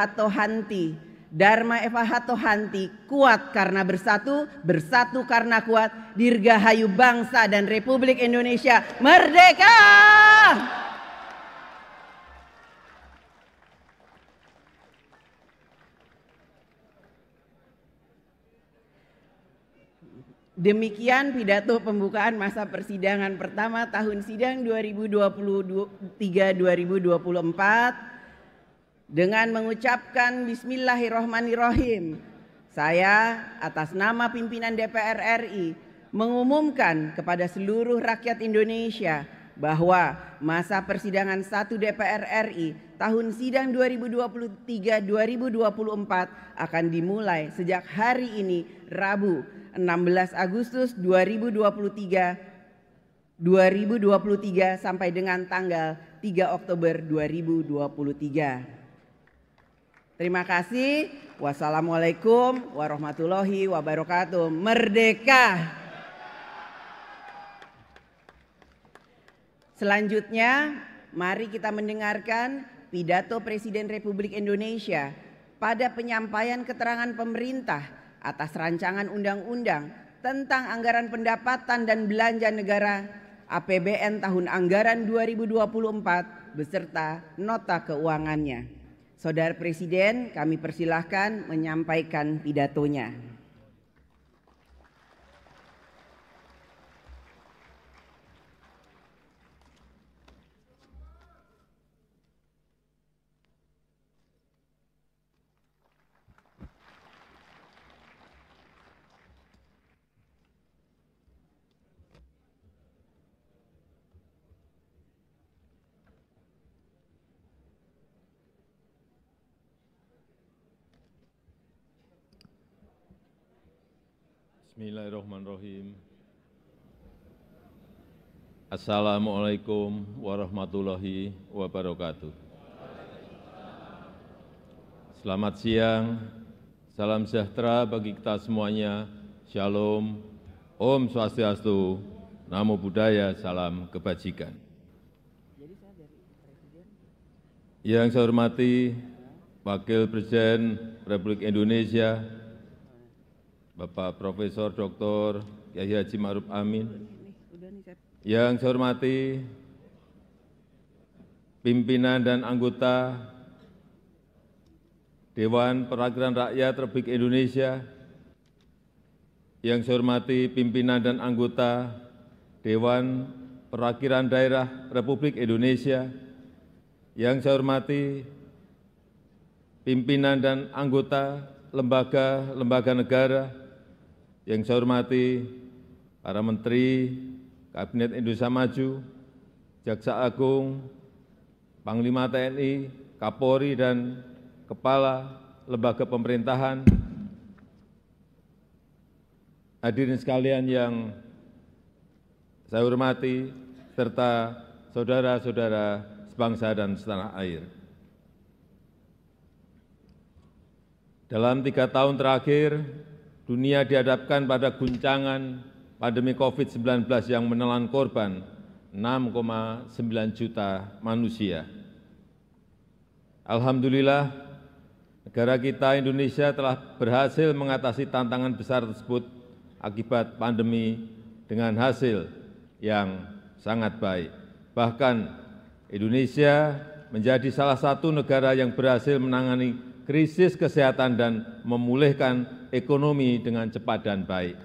Hatohanti, kuat karena bersatu, bersatu karena kuat. Dirgahayu bangsa dan Republik Indonesia merdeka! Demikian pidato pembukaan masa persidangan pertama tahun sidang 2023-2024. Dengan mengucapkan Bismillahirrohmanirrohim, saya atas nama pimpinan DPR RI mengumumkan kepada seluruh rakyat Indonesia bahwa masa persidangan 1 DPR RI tahun sidang 2023-2024 akan dimulai sejak hari ini, Rabu 16 Agustus 2023 sampai dengan tanggal 3 Oktober 2023. Terima kasih. Wassalamualaikum warahmatullahi wabarakatuh. Merdeka! Selanjutnya, mari kita mendengarkan pidato Presiden Republik Indonesia pada penyampaian keterangan pemerintah atas rancangan undang-undang tentang anggaran pendapatan dan belanja negara APBN tahun anggaran 2024 beserta nota keuangannya. Saudara Presiden, kami persilahkan menyampaikan pidatonya. Bismillahirrahmanirrahim. Assalamualaikum warahmatullahi wabarakatuh. Selamat siang, salam sejahtera bagi kita semuanya. Shalom, Om Swastiastu, Namo Buddhaya, salam kebajikan. Yang saya hormati Wakil Presiden Republik Indonesia, Bapak Profesor Dr. Kyai Haji Ma'ruf Amin. Yang saya hormati pimpinan dan anggota Dewan Perwakilan Rakyat Republik Indonesia. Yang saya hormati pimpinan dan anggota Dewan Perwakilan Daerah Republik Indonesia. Yang saya hormati pimpinan dan anggota lembaga-lembaga negara. Yang saya hormati para Menteri Kabinet Indonesia Maju, Jaksa Agung, Panglima TNI, Kapolri, dan Kepala Lembaga Pemerintahan. Hadirin sekalian yang saya hormati, serta saudara-saudara sebangsa dan setanah air. Dalam 3 tahun terakhir, dunia dihadapkan pada guncangan pandemi COVID-19 yang menelan korban 6,9 juta manusia. Alhamdulillah, negara kita Indonesia telah berhasil mengatasi tantangan besar tersebut akibat pandemi dengan hasil yang sangat baik. Bahkan Indonesia menjadi salah satu negara yang berhasil menangani krisis kesehatan dan memulihkan ekonomi dengan cepat dan baik.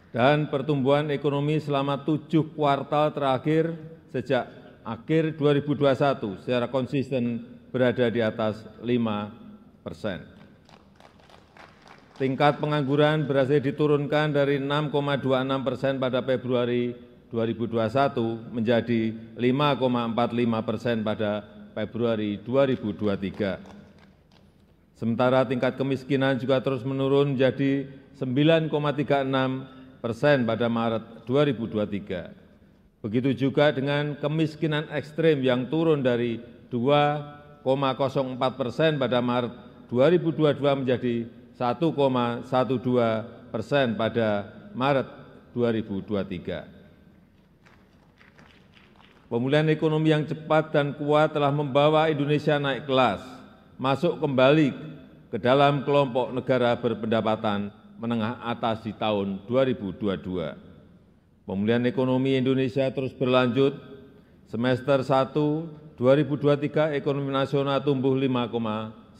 Dan pertumbuhan ekonomi selama 7 kuartal terakhir sejak akhir 2021 secara konsisten berada di atas 5%. Tingkat pengangguran berhasil diturunkan dari 6,26% pada Februari 2021 menjadi 5,45% pada Februari 2023. Sementara tingkat kemiskinan juga terus menurun menjadi 9,36% pada Maret 2023. Begitu juga dengan kemiskinan ekstrim yang turun dari 2,04% pada Maret 2022 menjadi 1,12% pada Maret 2023. Pemulihan ekonomi yang cepat dan kuat telah membawa Indonesia naik kelas, masuk kembali ke dalam kelompok negara berpendapatan menengah atas di tahun 2022. Pemulihan ekonomi Indonesia terus berlanjut. Semester 1 2023 ekonomi nasional tumbuh 5,1%.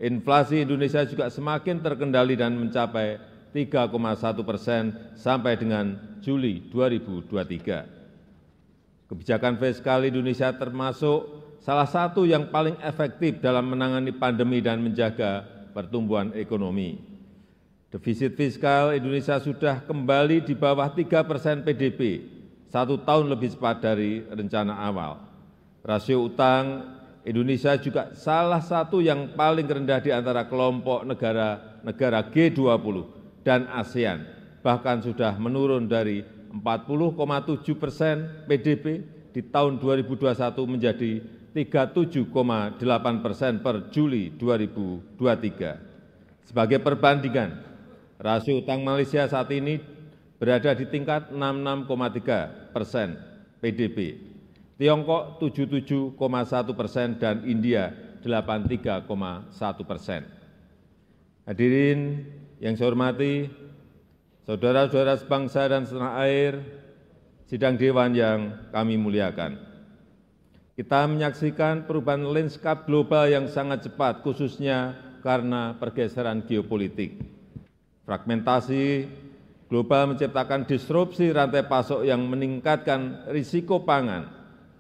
Inflasi Indonesia juga semakin terkendali dan mencapai 3,1% sampai dengan Juli 2023. Kebijakan fiskal Indonesia termasuk salah satu yang paling efektif dalam menangani pandemi dan menjaga pertumbuhan ekonomi. Defisit fiskal Indonesia sudah kembali di bawah 3% PDB, 1 tahun lebih cepat dari rencana awal. Rasio utang Indonesia juga salah satu yang paling rendah di antara kelompok negara G20 dan ASEAN, bahkan sudah menurun dari 40,7% PDB di tahun 2021 menjadi 37,8% per Juli 2023. Sebagai perbandingan, rasio utang Malaysia saat ini berada di tingkat 66,3% PDB. Tiongkok 77,1% dan India 83,1%. Hadirin yang saya hormati, saudara-saudara sebangsa dan setanah air, sidang dewan yang kami muliakan. Kita menyaksikan perubahan lanskap global yang sangat cepat, khususnya karena pergeseran geopolitik. Fragmentasi global menciptakan disrupsi rantai pasok yang meningkatkan risiko pangan,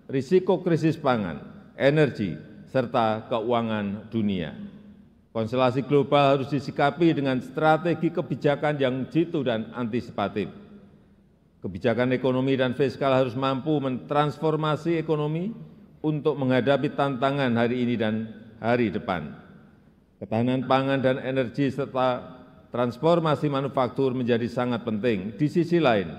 risiko krisis pangan, energi, serta keuangan dunia. Konstelasi global harus disikapi dengan strategi kebijakan yang jitu dan antisipatif. Kebijakan ekonomi dan fiskal harus mampu mentransformasi ekonomi untuk menghadapi tantangan hari ini dan hari depan. Ketahanan pangan dan energi serta transformasi manufaktur menjadi sangat penting. Di sisi lain,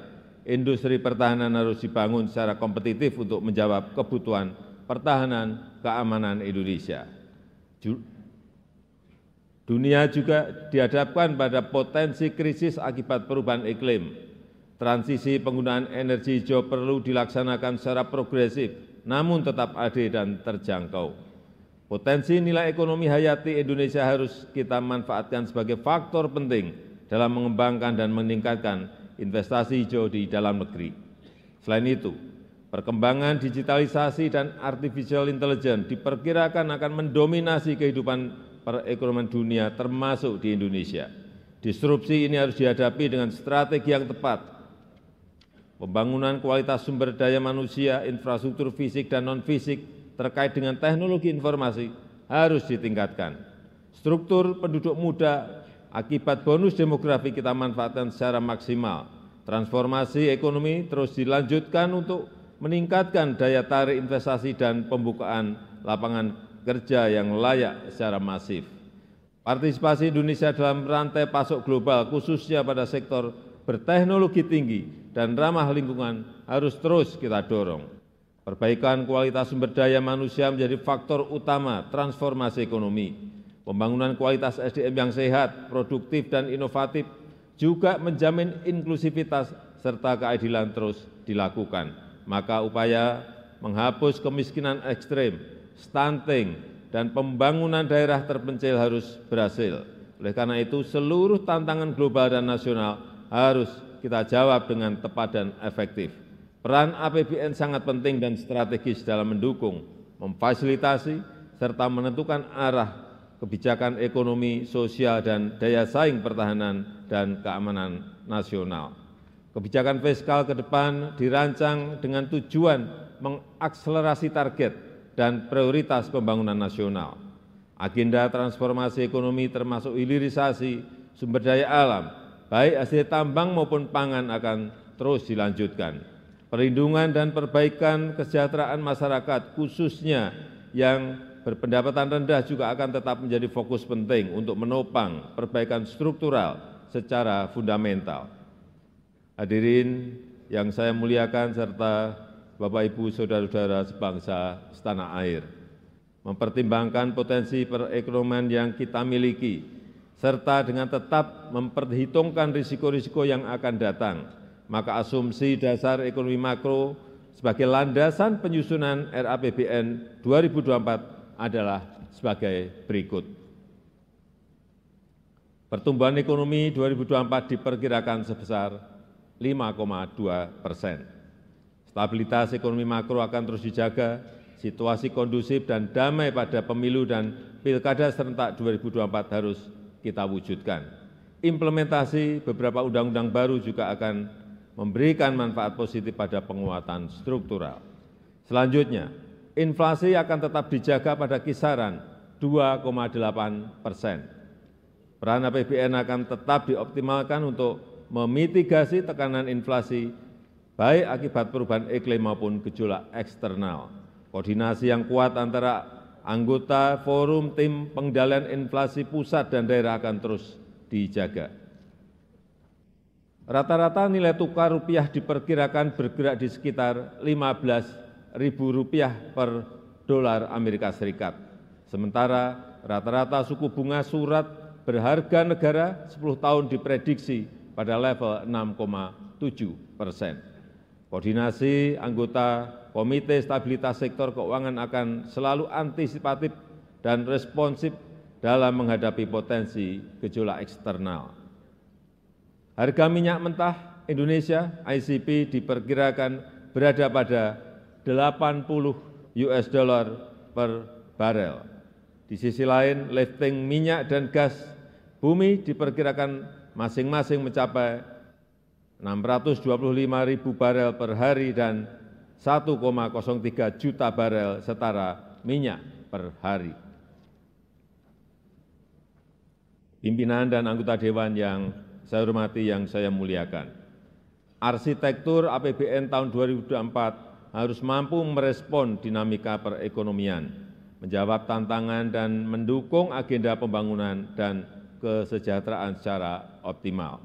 industri pertahanan harus dibangun secara kompetitif untuk menjawab kebutuhan pertahanan keamanan Indonesia. Dunia juga dihadapkan pada potensi krisis akibat perubahan iklim. Transisi penggunaan energi hijau perlu dilaksanakan secara progresif, namun tetap adil dan terjangkau. Potensi nilai ekonomi hayati Indonesia harus kita manfaatkan sebagai faktor penting dalam mengembangkan dan meningkatkan investasi hijau di dalam negeri. Selain itu, perkembangan digitalisasi dan artificial intelligence diperkirakan akan mendominasi kehidupan perekonomian dunia termasuk di Indonesia. Disrupsi ini harus dihadapi dengan strategi yang tepat. Pembangunan kualitas sumber daya manusia, infrastruktur fisik dan non-fisik terkait dengan teknologi informasi harus ditingkatkan. Struktur penduduk muda akibat bonus demografi kita manfaatkan secara maksimal. Transformasi ekonomi terus dilanjutkan untuk meningkatkan daya tarik investasi dan pembukaan lapangan kerja yang layak secara masif. Partisipasi Indonesia dalam rantai pasok global, khususnya pada sektor berteknologi tinggi dan ramah lingkungan, harus terus kita dorong. Perbaikan kualitas sumber daya manusia menjadi faktor utama transformasi ekonomi. Pembangunan kualitas SDM yang sehat, produktif, dan inovatif juga menjamin inklusivitas serta keadilan terus dilakukan. Maka upaya menghapus kemiskinan ekstrim, stunting, dan pembangunan daerah terpencil harus berhasil. Oleh karena itu, seluruh tantangan global dan nasional harus kita jawab dengan tepat dan efektif. Peran APBN sangat penting dan strategis dalam mendukung, memfasilitasi, serta menentukan arah kebijakan ekonomi, sosial, dan daya saing pertahanan dan keamanan nasional. Kebijakan fiskal ke depan dirancang dengan tujuan mengakselerasi target dan prioritas pembangunan nasional. Agenda transformasi ekonomi termasuk hilirisasi sumber daya alam, baik hasil tambang maupun pangan akan terus dilanjutkan. Perlindungan dan perbaikan kesejahteraan masyarakat khususnya yang berpendapatan rendah juga akan tetap menjadi fokus penting untuk menopang perbaikan struktural secara fundamental. Hadirin yang saya muliakan serta Bapak Ibu saudara-saudara sebangsa setanah air, mempertimbangkan potensi perekonomian yang kita miliki serta dengan tetap memperhitungkan risiko-risiko yang akan datang, maka asumsi dasar ekonomi makro sebagai landasan penyusunan RAPBN 2024 adalah sebagai berikut. Pertumbuhan ekonomi 2024 diperkirakan sebesar 5,2%. Stabilitas ekonomi makro akan terus dijaga, situasi kondusif dan damai pada pemilu dan pilkada serentak 2024 harus kita wujudkan. Implementasi beberapa undang-undang baru juga akan memberikan manfaat positif pada penguatan struktural. Selanjutnya, inflasi akan tetap dijaga pada kisaran 2,8%. Peran APBN akan tetap dioptimalkan untuk memitigasi tekanan inflasi, baik akibat perubahan iklim maupun gejolak eksternal. Koordinasi yang kuat antara anggota forum tim pengendalian inflasi pusat dan daerah akan terus dijaga. Rata-rata nilai tukar rupiah diperkirakan bergerak di sekitar Rp15.000 per dolar Amerika Serikat. Sementara rata-rata suku bunga surat berharga negara 10 tahun diprediksi pada level 6,7%. Koordinasi anggota Komite Stabilitas Sektor Keuangan akan selalu antisipatif dan responsif dalam menghadapi potensi gejolak eksternal. Harga minyak mentah Indonesia ICP diperkirakan berada pada $80 per barel. Di sisi lain, lifting minyak dan gas bumi diperkirakan masing-masing mencapai 625.000 barel per hari dan 1,03 juta barel setara minyak per hari. Pimpinan dan anggota Dewan yang saya hormati, yang saya muliakan, arsitektur APBN tahun 2024 harus mampu merespon dinamika perekonomian, menjawab tantangan dan mendukung agenda pembangunan dan kesejahteraan secara optimal,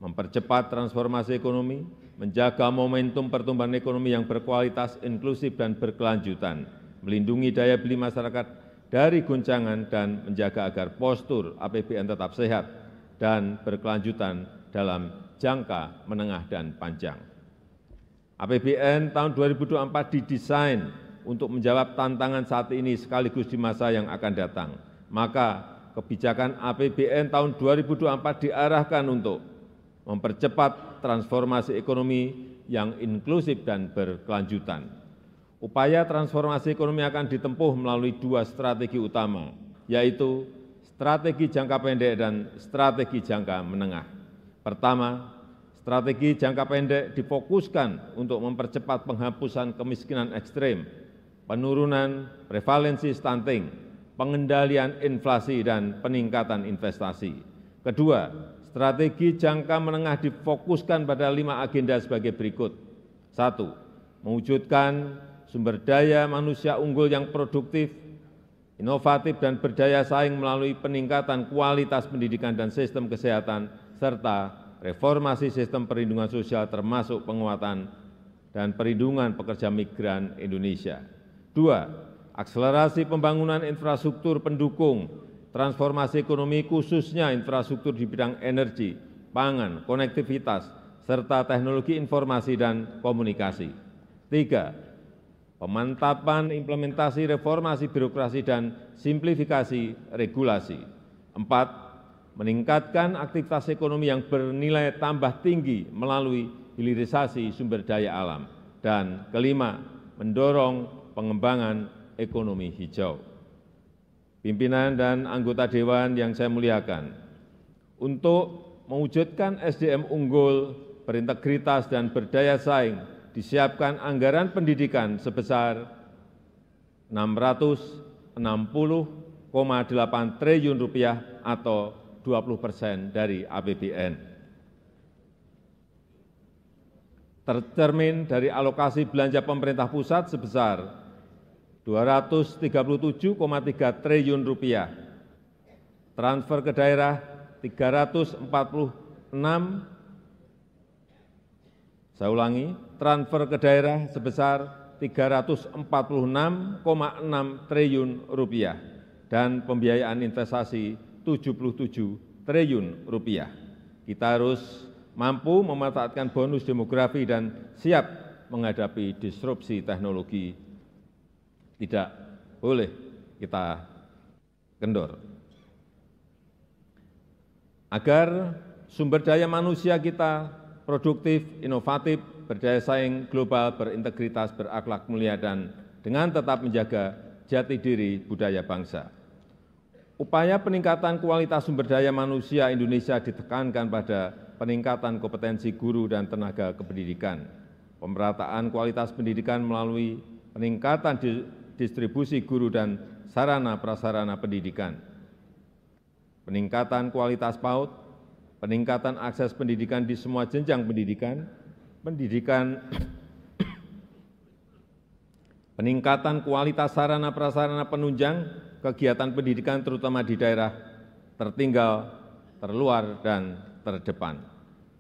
mempercepat transformasi ekonomi, menjaga momentum pertumbuhan ekonomi yang berkualitas, inklusif dan berkelanjutan, melindungi daya beli masyarakat dari goncangan dan menjaga agar postur APBN tetap sehat dan berkelanjutan dalam jangka menengah dan panjang. APBN tahun 2024 didesain untuk menjawab tantangan saat ini sekaligus di masa yang akan datang. Maka kebijakan APBN tahun 2024 diarahkan untuk mempercepat transformasi ekonomi yang inklusif dan berkelanjutan. Upaya transformasi ekonomi akan ditempuh melalui dua strategi utama, yaitu strategi jangka pendek dan strategi jangka menengah. Pertama, strategi jangka pendek difokuskan untuk mempercepat penghapusan kemiskinan ekstrem, penurunan prevalensi stunting, pengendalian inflasi, dan peningkatan investasi. Kedua, strategi jangka menengah difokuskan pada 5 agenda sebagai berikut. 1. Mewujudkan sumber daya manusia unggul yang produktif, inovatif dan berdaya saing melalui peningkatan kualitas pendidikan dan sistem kesehatan, serta reformasi sistem perlindungan sosial termasuk penguatan dan perlindungan pekerja migran Indonesia. 2. Akselerasi pembangunan infrastruktur pendukung transformasi ekonomi khususnya infrastruktur di bidang energi, pangan, konektivitas, serta teknologi informasi dan komunikasi. 3. Pemantapan implementasi reformasi birokrasi dan simplifikasi regulasi. 4. Meningkatkan aktivitas ekonomi yang bernilai tambah tinggi melalui hilirisasi sumber daya alam. Dan kelima, mendorong pengembangan ekonomi hijau. Pimpinan dan anggota Dewan yang saya muliakan, untuk mewujudkan SDM unggul berintegritas dan berdaya saing, disiapkan anggaran pendidikan sebesar Rp660,8 triliun atau 20% dari APBN. Tercermin dari alokasi belanja pemerintah pusat sebesar Rp237,3 triliun, transfer ke daerah 346, saya ulangi, transfer ke daerah sebesar Rp346,6 triliun dan pembiayaan investasi Rp77 triliun. Kita harus mampu memanfaatkan bonus demografi dan siap menghadapi disrupsi teknologi. Tidak boleh kita kendor. Agar sumber daya manusia kita produktif, inovatif, berdaya saing global, berintegritas, berakhlak mulia, dan dengan tetap menjaga jati diri budaya bangsa. Upaya peningkatan kualitas sumber daya manusia Indonesia ditekankan pada peningkatan kompetensi guru dan tenaga kependidikan, pemerataan kualitas pendidikan melalui peningkatan distribusi guru dan sarana prasarana pendidikan, peningkatan kualitas PAUD, peningkatan akses pendidikan di semua jenjang pendidikan, peningkatan kualitas sarana prasarana penunjang kegiatan pendidikan terutama di daerah tertinggal, terluar, dan terdepan,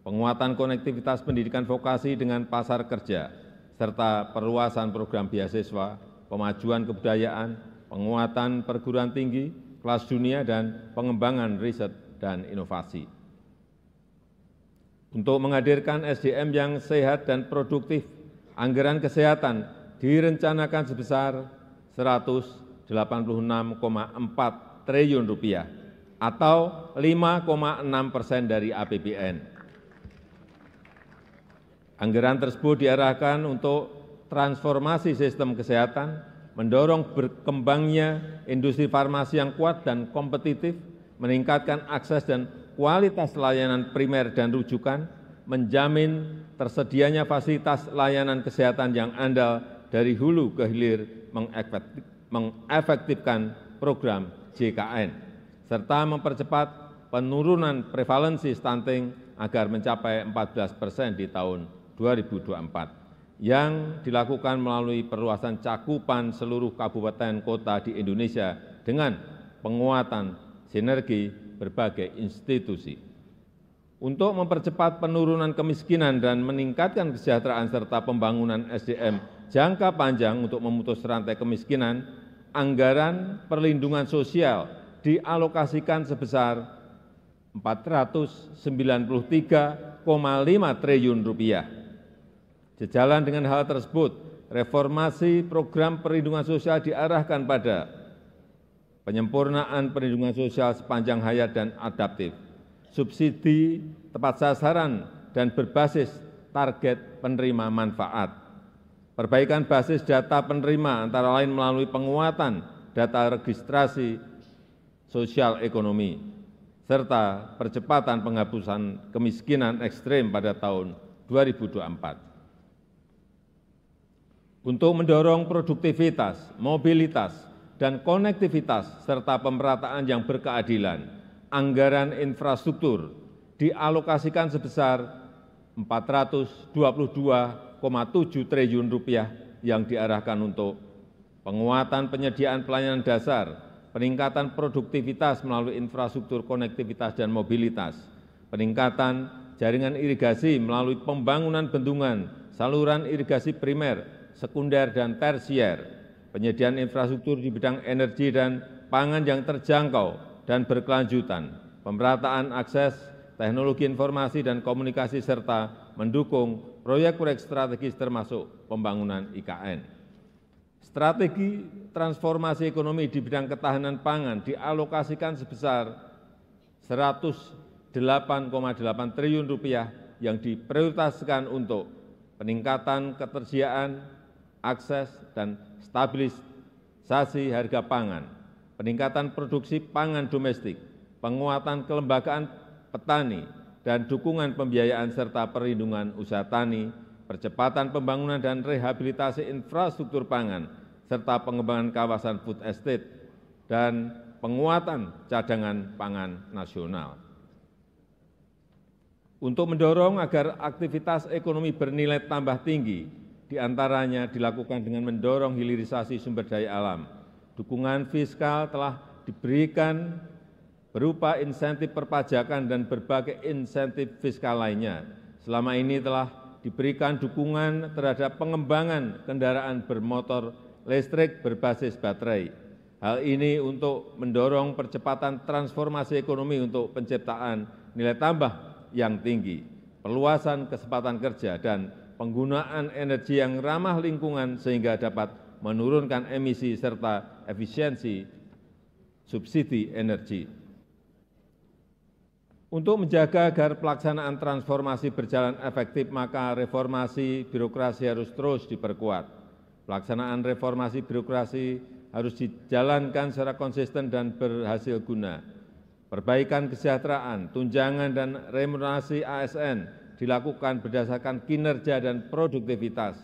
penguatan konektivitas pendidikan vokasi dengan pasar kerja, serta perluasan program beasiswa, pemajuan kebudayaan, penguatan perguruan tinggi, kelas dunia, dan pengembangan riset dan inovasi. Untuk menghadirkan SDM yang sehat dan produktif, anggaran kesehatan direncanakan sebesar Rp186,4 triliun atau 5,6% dari APBN. Anggaran tersebut diarahkan untuk transformasi sistem kesehatan, mendorong berkembangnya industri farmasi yang kuat dan kompetitif, meningkatkan akses dan kualitas layanan primer dan rujukan, menjamin tersedianya fasilitas layanan kesehatan yang andal dari hulu ke hilir, mengefektifkan program JKN, serta mempercepat penurunan prevalensi stunting agar mencapai 14% di tahun 2024, yang dilakukan melalui perluasan cakupan seluruh kabupaten kota di Indonesia dengan penguatan sinergi berbagai institusi. Untuk mempercepat penurunan kemiskinan dan meningkatkan kesejahteraan serta pembangunan SDM jangka panjang untuk memutus rantai kemiskinan, anggaran perlindungan sosial dialokasikan sebesar Rp493,5 triliun. Sejalan dengan hal tersebut, reformasi program perlindungan sosial diarahkan pada penyempurnaan perlindungan sosial sepanjang hayat dan adaptif, subsidi tepat sasaran dan berbasis target penerima manfaat, perbaikan basis data penerima antara lain melalui penguatan data registrasi sosial ekonomi, serta percepatan penghapusan kemiskinan ekstrem pada tahun 2024. Untuk mendorong produktivitas, mobilitas, dan konektivitas serta pemerataan yang berkeadilan, anggaran infrastruktur dialokasikan sebesar Rp422,7 triliun yang diarahkan untuk penguatan penyediaan pelayanan dasar, peningkatan produktivitas melalui infrastruktur konektivitas dan mobilitas, peningkatan jaringan irigasi melalui pembangunan bendungan, saluran irigasi primer, sekunder, dan tersier, penyediaan infrastruktur di bidang energi dan pangan yang terjangkau dan berkelanjutan, pemerataan akses teknologi informasi dan komunikasi, serta mendukung proyek-proyek strategis termasuk pembangunan IKN. Strategi transformasi ekonomi di bidang ketahanan pangan dialokasikan sebesar Rp108,8 triliun yang diprioritaskan untuk peningkatan ketersediaan, akses, dan stabilisasi harga pangan, peningkatan produksi pangan domestik, penguatan kelembagaan petani, dan dukungan pembiayaan serta perlindungan usaha tani, percepatan pembangunan dan rehabilitasi infrastruktur pangan, serta pengembangan kawasan food estate, dan penguatan cadangan pangan nasional. Untuk mendorong agar aktivitas ekonomi bernilai tambah tinggi, diantaranya dilakukan dengan mendorong hilirisasi sumber daya alam. Dukungan fiskal telah diberikan berupa insentif perpajakan dan berbagai insentif fiskal lainnya. Selama ini telah diberikan dukungan terhadap pengembangan kendaraan bermotor listrik berbasis baterai. Hal ini untuk mendorong percepatan transformasi ekonomi untuk penciptaan nilai tambah yang tinggi, perluasan kesempatan kerja, dan penggunaan energi yang ramah lingkungan sehingga dapat menurunkan emisi serta efisiensi subsidi energi. Untuk menjaga agar pelaksanaan transformasi berjalan efektif, maka reformasi birokrasi harus terus diperkuat. Pelaksanaan reformasi birokrasi harus dijalankan secara konsisten dan berhasil guna. Perbaikan kesejahteraan, tunjangan, dan remunerasi ASN dilakukan berdasarkan kinerja dan produktivitas.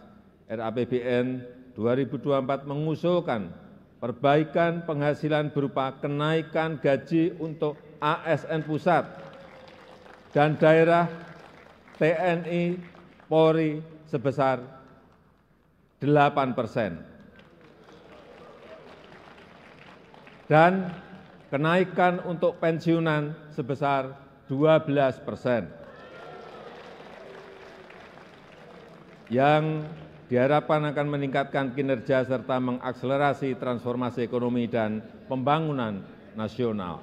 RAPBN 2024 mengusulkan perbaikan penghasilan berupa kenaikan gaji untuk ASN pusat dan daerah TNI Polri sebesar 8%. Dan kenaikan untuk pensiunan sebesar 12%, yang diharapkan akan meningkatkan kinerja serta mengakselerasi transformasi ekonomi dan pembangunan nasional.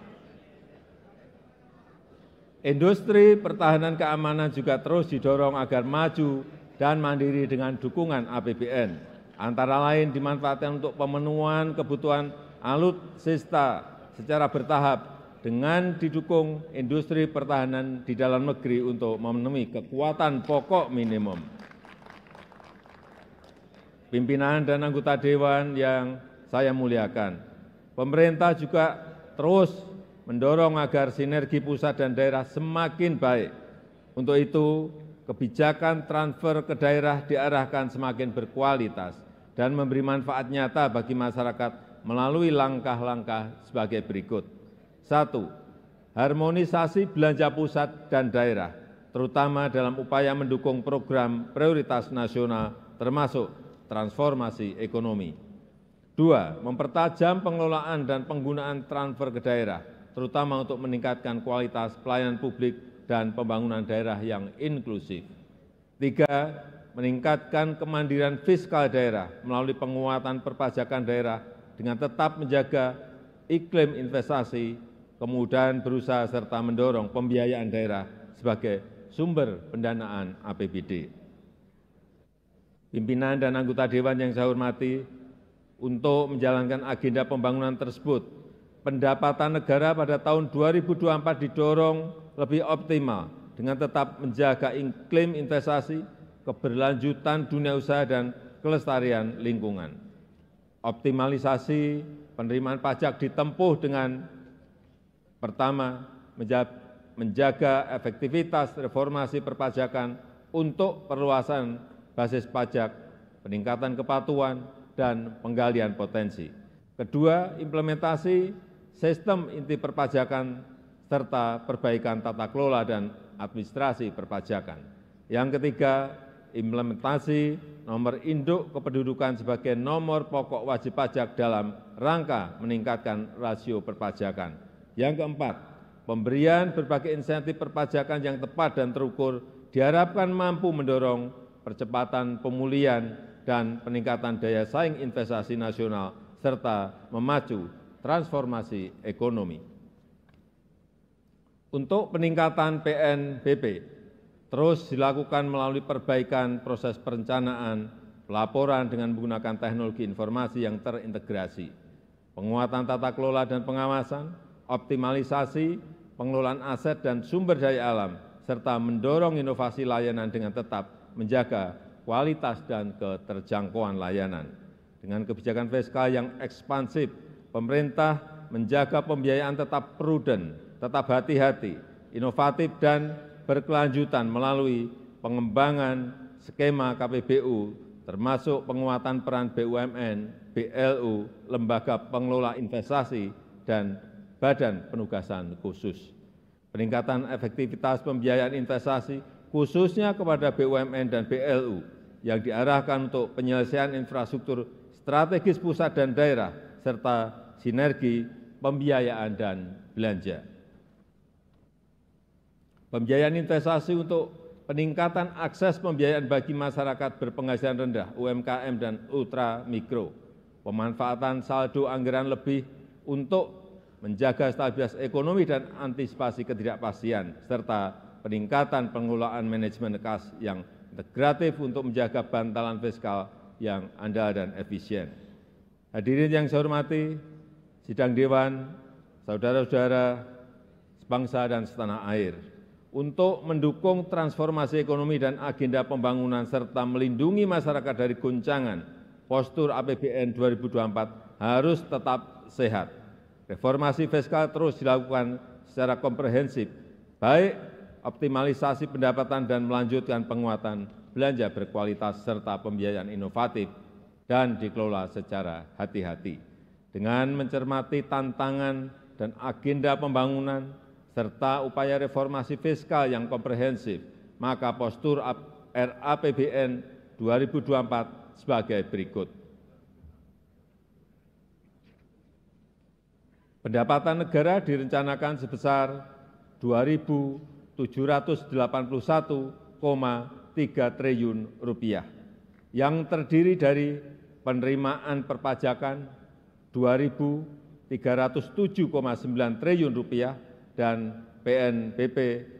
Industri pertahanan keamanan juga terus didorong agar maju dan mandiri dengan dukungan APBN, antara lain dimanfaatkan untuk pemenuhan kebutuhan alutsista secara bertahap dengan didukung industri pertahanan di dalam negeri untuk memenuhi kekuatan pokok minimum. Pimpinan dan anggota Dewan yang saya muliakan, pemerintah juga terus mendorong agar sinergi pusat dan daerah semakin baik. Untuk itu, kebijakan transfer ke daerah diarahkan semakin berkualitas dan memberi manfaat nyata bagi masyarakat melalui langkah-langkah sebagai berikut. 1. Harmonisasi belanja pusat dan daerah, terutama dalam upaya mendukung program prioritas nasional termasuk transformasi ekonomi. 2. Mempertajam pengelolaan dan penggunaan transfer ke daerah, terutama untuk meningkatkan kualitas pelayanan publik dan pembangunan daerah yang inklusif. 3. Meningkatkan kemandirian fiskal daerah melalui penguatan perpajakan daerah dengan tetap menjaga iklim investasi, kemudahan berusaha serta mendorong pembiayaan daerah sebagai sumber pendanaan APBD. Pimpinan dan anggota Dewan yang saya hormati, untuk menjalankan agenda pembangunan tersebut, pendapatan negara pada tahun 2024 didorong lebih optimal dengan tetap menjaga iklim investasi, keberlanjutan dunia usaha, dan kelestarian lingkungan. Optimalisasi penerimaan pajak ditempuh dengan pertama, menjaga efektivitas reformasi perpajakan untuk perluasan basis pajak, peningkatan kepatuhan, dan penggalian potensi. Kedua, implementasi sistem inti perpajakan serta perbaikan tata kelola dan administrasi perpajakan. Yang ketiga, implementasi nomor induk kependudukan sebagai nomor pokok wajib pajak dalam rangka meningkatkan rasio perpajakan. Yang keempat, pemberian berbagai insentif perpajakan yang tepat dan terukur diharapkan mampu mendorong percepatan pemulihan dan peningkatan daya saing investasi nasional serta memacu transformasi ekonomi. Untuk peningkatan PNBP, terus dilakukan melalui perbaikan proses perencanaan, pelaporan dengan menggunakan teknologi informasi yang terintegrasi, penguatan tata kelola dan pengawasan, optimalisasi pengelolaan aset dan sumber daya alam, serta mendorong inovasi layanan dengan tetap menjaga kualitas dan keterjangkauan layanan. Dengan kebijakan fiskal yang ekspansif, pemerintah menjaga pembiayaan tetap prudent, tetap hati-hati, inovatif, dan berkelanjutan melalui pengembangan skema KPBU, termasuk penguatan peran BUMN, BLU, lembaga pengelola investasi, dan badan penugasan khusus. Peningkatan efektivitas pembiayaan investasi khususnya kepada BUMN dan BLU yang diarahkan untuk penyelesaian infrastruktur strategis pusat dan daerah, serta sinergi pembiayaan dan belanja. Pembiayaan investasi untuk peningkatan akses pembiayaan bagi masyarakat berpenghasilan rendah, UMKM dan ultra mikro, pemanfaatan saldo anggaran lebih untuk menjaga stabilitas ekonomi dan antisipasi ketidakpastian, serta peningkatan pengelolaan manajemen kas yang integratif untuk menjaga bantalan fiskal yang andal dan efisien. Hadirin yang saya hormati, sidang Dewan, saudara-saudara sebangsa dan setanah air, untuk mendukung transformasi ekonomi dan agenda pembangunan serta melindungi masyarakat dari goncangan, postur APBN 2024 harus tetap sehat. Reformasi fiskal terus dilakukan secara komprehensif, baik optimalisasi pendapatan dan melanjutkan penguatan belanja berkualitas serta pembiayaan inovatif dan dikelola secara hati-hati. Dengan mencermati tantangan dan agenda pembangunan serta upaya reformasi fiskal yang komprehensif, maka postur RAPBN 2024 sebagai berikut. Pendapatan negara direncanakan sebesar Rp2.781,3 triliun, yang terdiri dari penerimaan perpajakan Rp2.307,9 triliun dan PNBP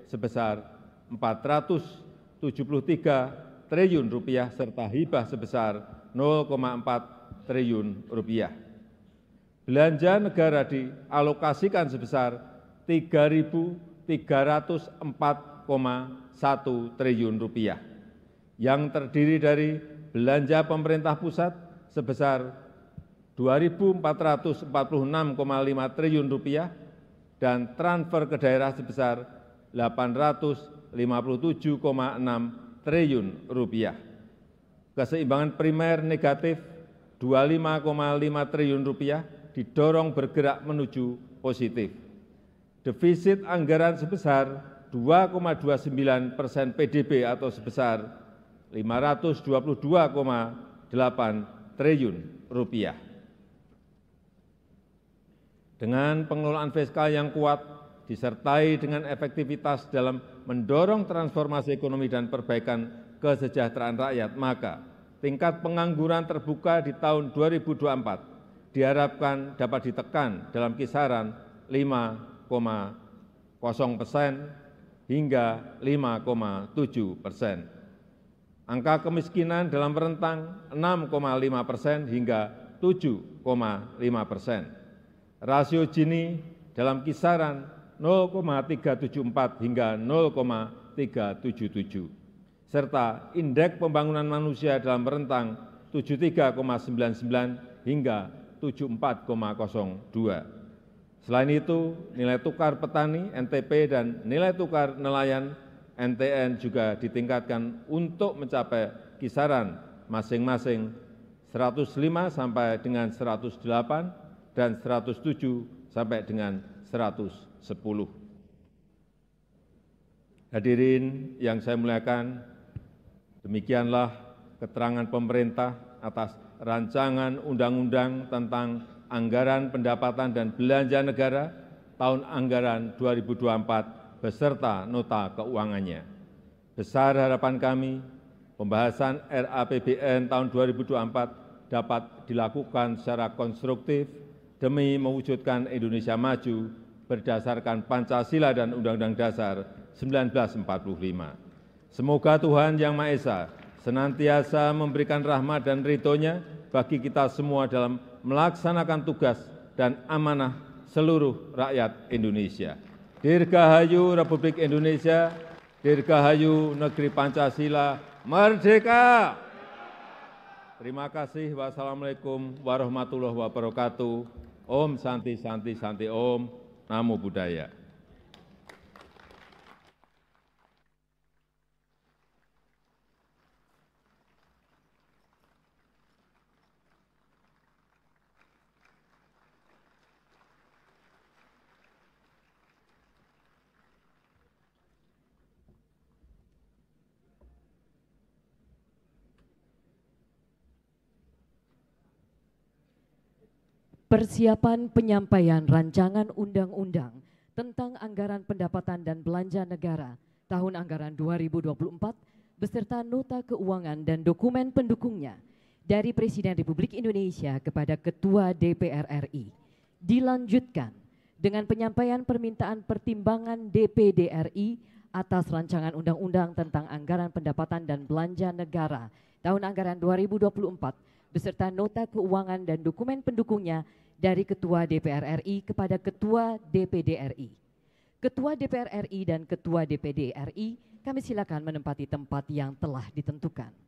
sebesar Rp473 triliun serta hibah sebesar Rp0,4 triliun. Belanja negara dialokasikan sebesar Rp3.304,1 triliun, yang terdiri dari belanja pemerintah pusat sebesar Rp2.446,5 triliun dan transfer ke daerah sebesar Rp857,6 triliun. Keseimbangan primer negatif Rp25,5 triliun didorong bergerak menuju positif. Defisit anggaran sebesar 2,29% PDB atau sebesar Rp522,8 triliun. Dengan pengelolaan fiskal yang kuat, disertai dengan efektivitas dalam mendorong transformasi ekonomi dan perbaikan kesejahteraan rakyat, maka tingkat pengangguran terbuka di tahun 2024 diharapkan dapat ditekan dalam kisaran 5,0% hingga 5,7%. Angka kemiskinan dalam rentang 6,5% hingga 7,5%. Rasio Gini dalam kisaran 0,374 hingga 0,377. Serta indeks pembangunan manusia dalam rentang 73,99 hingga 74,02. Selain itu, nilai tukar petani (NTP) dan nilai tukar nelayan (NTN) juga ditingkatkan untuk mencapai kisaran masing-masing 105 sampai dengan 108 dan 107 sampai dengan 110. Hadirin yang saya muliakan, demikianlah keterangan pemerintah atas rancangan undang-undang tentang anggaran pendapatan dan belanja negara tahun anggaran 2024 beserta nota keuangannya. Besar harapan kami, pembahasan RAPBN tahun 2024 dapat dilakukan secara konstruktif demi mewujudkan Indonesia maju berdasarkan Pancasila dan Undang-Undang Dasar 1945. Semoga Tuhan Yang Maha Esa senantiasa memberikan rahmat dan ridho-Nya bagi kita semua dalam melaksanakan tugas dan amanah seluruh rakyat Indonesia. Dirgahayu Republik Indonesia, Dirgahayu Negeri Pancasila, Merdeka! Terima kasih. Wassalamualaikum warahmatullahi wabarakatuh. Om Santi Santi Santi Om. Namo Buddhaya. Persiapan penyampaian rancangan undang-undang tentang anggaran pendapatan dan belanja negara tahun anggaran 2024 beserta nota keuangan dan dokumen pendukungnya dari Presiden Republik Indonesia kepada Ketua DPR RI dilanjutkan dengan penyampaian permintaan pertimbangan DPD RI atas rancangan undang-undang tentang anggaran pendapatan dan belanja negara tahun anggaran 2024 beserta nota keuangan dan dokumen pendukungnya dari Ketua DPR RI kepada Ketua DPD RI. Ketua DPR RI dan Ketua DPD RI, kami silakan menempati tempat yang telah ditentukan.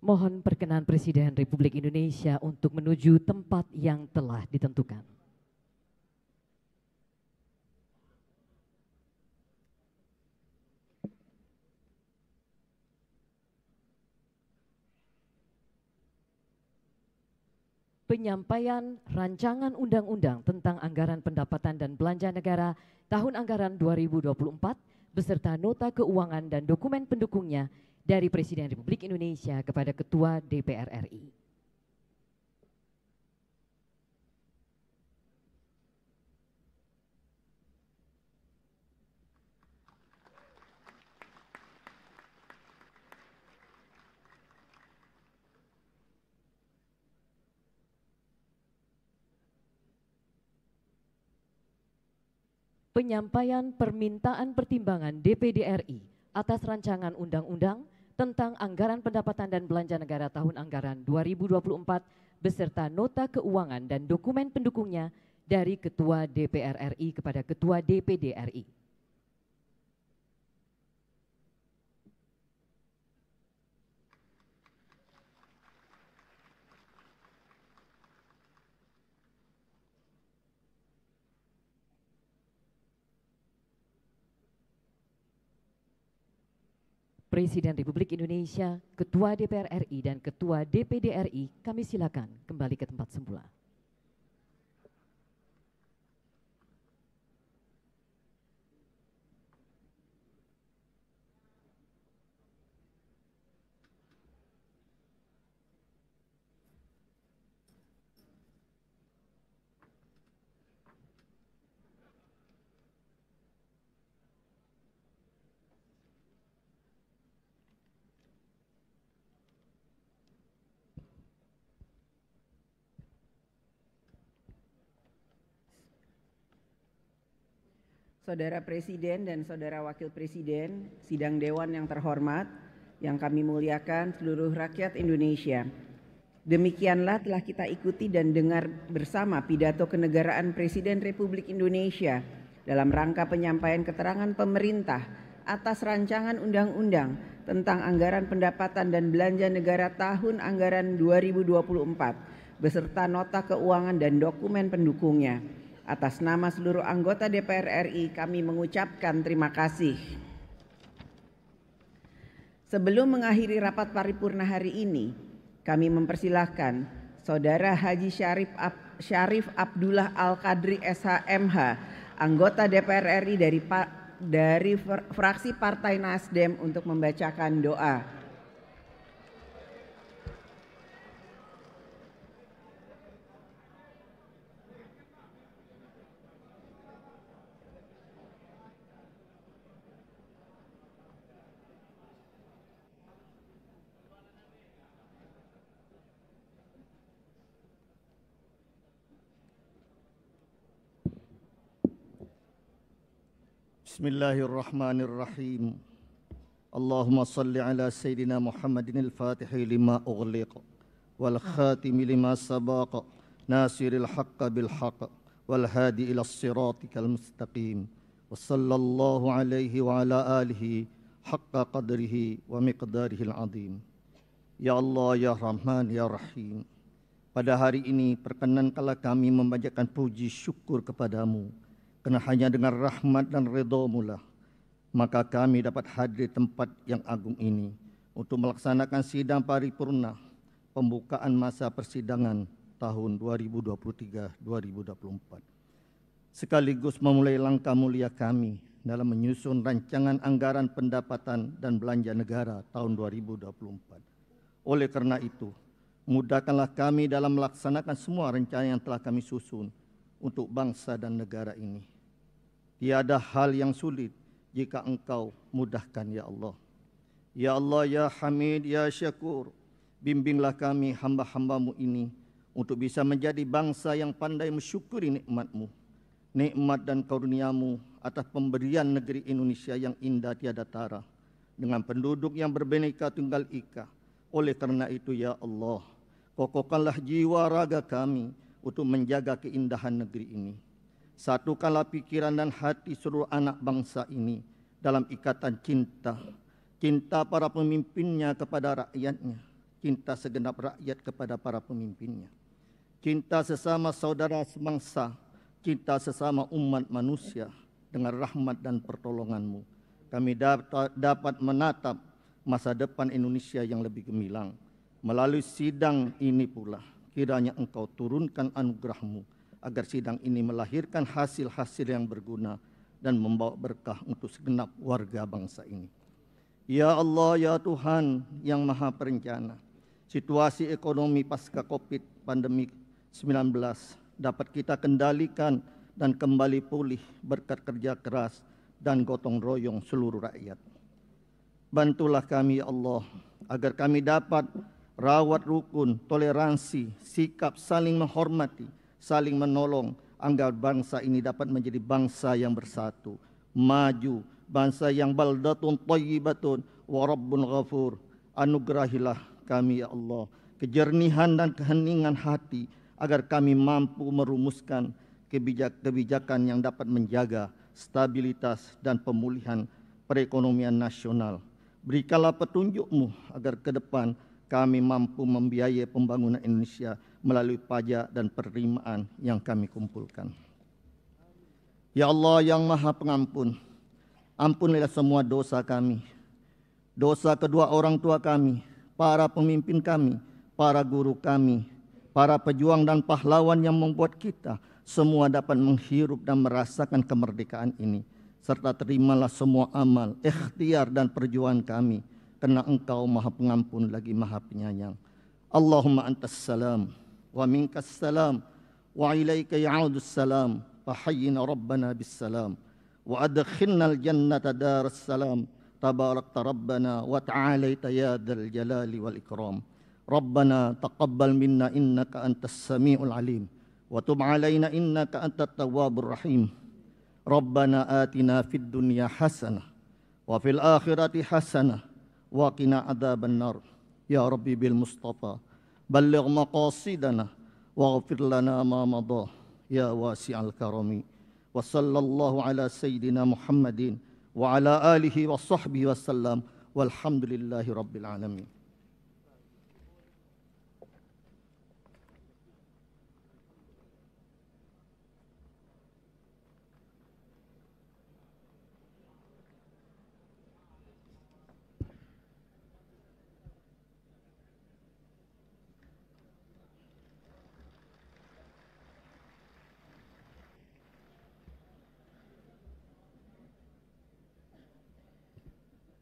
Mohon perkenan Presiden Republik Indonesia untuk menuju tempat yang telah ditentukan. Penyampaian rancangan undang-undang tentang anggaran pendapatan dan belanja negara tahun anggaran 2024 beserta nota keuangan dan dokumen pendukungnya dari Presiden Republik Indonesia kepada Ketua DPR RI. Penyampaian permintaan pertimbangan DPD RI atas rancangan undang-undang tentang anggaran pendapatan dan belanja negara tahun anggaran 2024 beserta nota keuangan dan dokumen pendukungnya dari Ketua DPR RI kepada Ketua DPD RI. Presiden Republik Indonesia, Ketua DPR RI dan Ketua DPD RI, kami silakan kembali ke tempat semula. Saudara Presiden dan Saudara Wakil Presiden, sidang Dewan yang terhormat, yang kami muliakan seluruh rakyat Indonesia. Demikianlah telah kita ikuti dan dengar bersama pidato kenegaraan Presiden Republik Indonesia dalam rangka penyampaian keterangan pemerintah atas rancangan undang-undang tentang anggaran pendapatan dan belanja negara tahun anggaran 2024 beserta nota keuangan dan dokumen pendukungnya. Atas nama seluruh anggota DPR RI kami mengucapkan terima kasih. Sebelum mengakhiri rapat paripurna hari ini, kami mempersilahkan Saudara Haji Syarif Abdullah Al-Qadri SHMH, anggota DPR RI dari fraksi Partai Nasdem untuk membacakan doa. Bismillahirrahmanirrahim. Allahumma salli ala Sayyidina Muhammadin al-Fatihi lima ughliq wal khatimi lima sabaq nasiril haqqa bil haqq wal hadi ila siratikal mustaqim wa sallallahu alaihi wa ala alihi haqqa qadrihi wa miqdarihil azim. Ya Allah, ya Rahman, ya Rahim. Pada hari ini perkenankanlah kami memanjatkan puji syukur kepadamu, karena hanya dengan rahmat dan ridha-Mu lah maka kami dapat hadir di tempat yang agung ini untuk melaksanakan sidang paripurna pembukaan masa persidangan tahun 2023-2024. Sekaligus memulai langkah mulia kami dalam menyusun rancangan anggaran pendapatan dan belanja negara tahun 2024. Oleh karena itu, mudahkanlah kami dalam melaksanakan semua rencana yang telah kami susun untuk bangsa dan negara ini. Tiada hal yang sulit jika Engkau mudahkan, ya Allah. Ya Allah, ya Hamid, ya Syakur, bimbinglah kami hamba-hambamu ini untuk bisa menjadi bangsa yang pandai mensyukuri nikmat-Mu, nikmat dan karunia-Mu atas pemberian negeri Indonesia yang indah tiada tara, dengan penduduk yang berbineka tunggal ika. Oleh karena itu, ya Allah, kokohkanlah jiwa raga kami untuk menjaga keindahan negeri ini. Satukanlah pikiran dan hati seluruh anak bangsa ini dalam ikatan cinta. Cinta para pemimpinnya kepada rakyatnya, cinta segenap rakyat kepada para pemimpinnya. Cinta sesama saudara semangsa, cinta sesama umat manusia dengan rahmat dan pertolongan-Mu. Kami dapat menatap masa depan Indonesia yang lebih gemilang. Melalui sidang ini pula, kiranya Engkau turunkan anugerah-Mu agar sidang ini melahirkan hasil-hasil yang berguna dan membawa berkah untuk segenap warga bangsa ini. Ya Allah, ya Tuhan yang Maha Perencana, situasi ekonomi pasca COVID pandemi 19 dapat kita kendalikan dan kembali pulih berkat kerja keras dan gotong royong seluruh rakyat. Bantulah kami, ya Allah, agar kami dapat rawat rukun, toleransi, sikap saling menghormati, saling menolong, agar bangsa ini dapat menjadi bangsa yang bersatu, maju, bangsa yang baldatun thayyibatun wa rabbun ghafur. Anugerahilah kami, ya Allah, kejernihan dan keheningan hati agar kami mampu merumuskan kebijakan yang dapat menjaga stabilitas dan pemulihan perekonomian nasional. Berikanlah petunjuk-Mu agar ke depan kami mampu membiayai pembangunan Indonesia melalui pajak dan penerimaan yang kami kumpulkan. Ya Allah yang Maha Pengampun, ampunilah semua dosa kami, dosa kedua orang tua kami, para pemimpin kami, para guru kami, para pejuang dan pahlawan yang membuat kita semua dapat menghirup dan merasakan kemerdekaan ini. Serta terimalah semua amal, ikhtiar dan perjuangan kami, karena Engkau Maha Pengampun lagi Maha Penyayang. Allahumma antas salam, wa minkas salam, wa ilaika ya'udus salam, fahayyina rabbana bis salam. وأدخلنا الجنة دار السلام تباركت ربنا وتعاليت يا ذا الجلال والإكرام. ربنا تقبل منا إنك أنت السميع العليم وتب علينا إنك أنت التواب الرحيم. ربنا آتنا في الدنيا حسنة وفي الآخرة حسنة وقنا عذاب النار. يا ربي بالمصطفى بلغ مقاصدنا واغفر لنا ما مضى يا واسع الكرم. وصلى الله على سيدنا محمد وعلى آله وصحبه وسلم والحمد لله رب العالمين.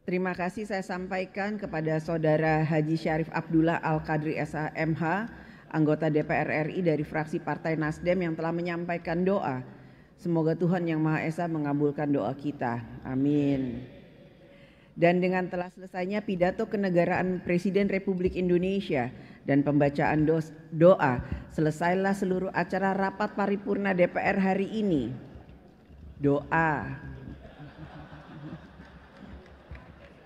Terima kasih saya sampaikan kepada Saudara Haji Syarif Abdullah Al-Qadri SH-MH, anggota DPR RI dari fraksi Partai Nasdem yang telah menyampaikan doa. Semoga Tuhan Yang Maha Esa mengabulkan doa kita. Amin. Dan dengan telah selesainya pidato kenegaraan Presiden Republik Indonesia dan pembacaan doa, selesailah seluruh acara rapat paripurna DPR hari ini. Doa.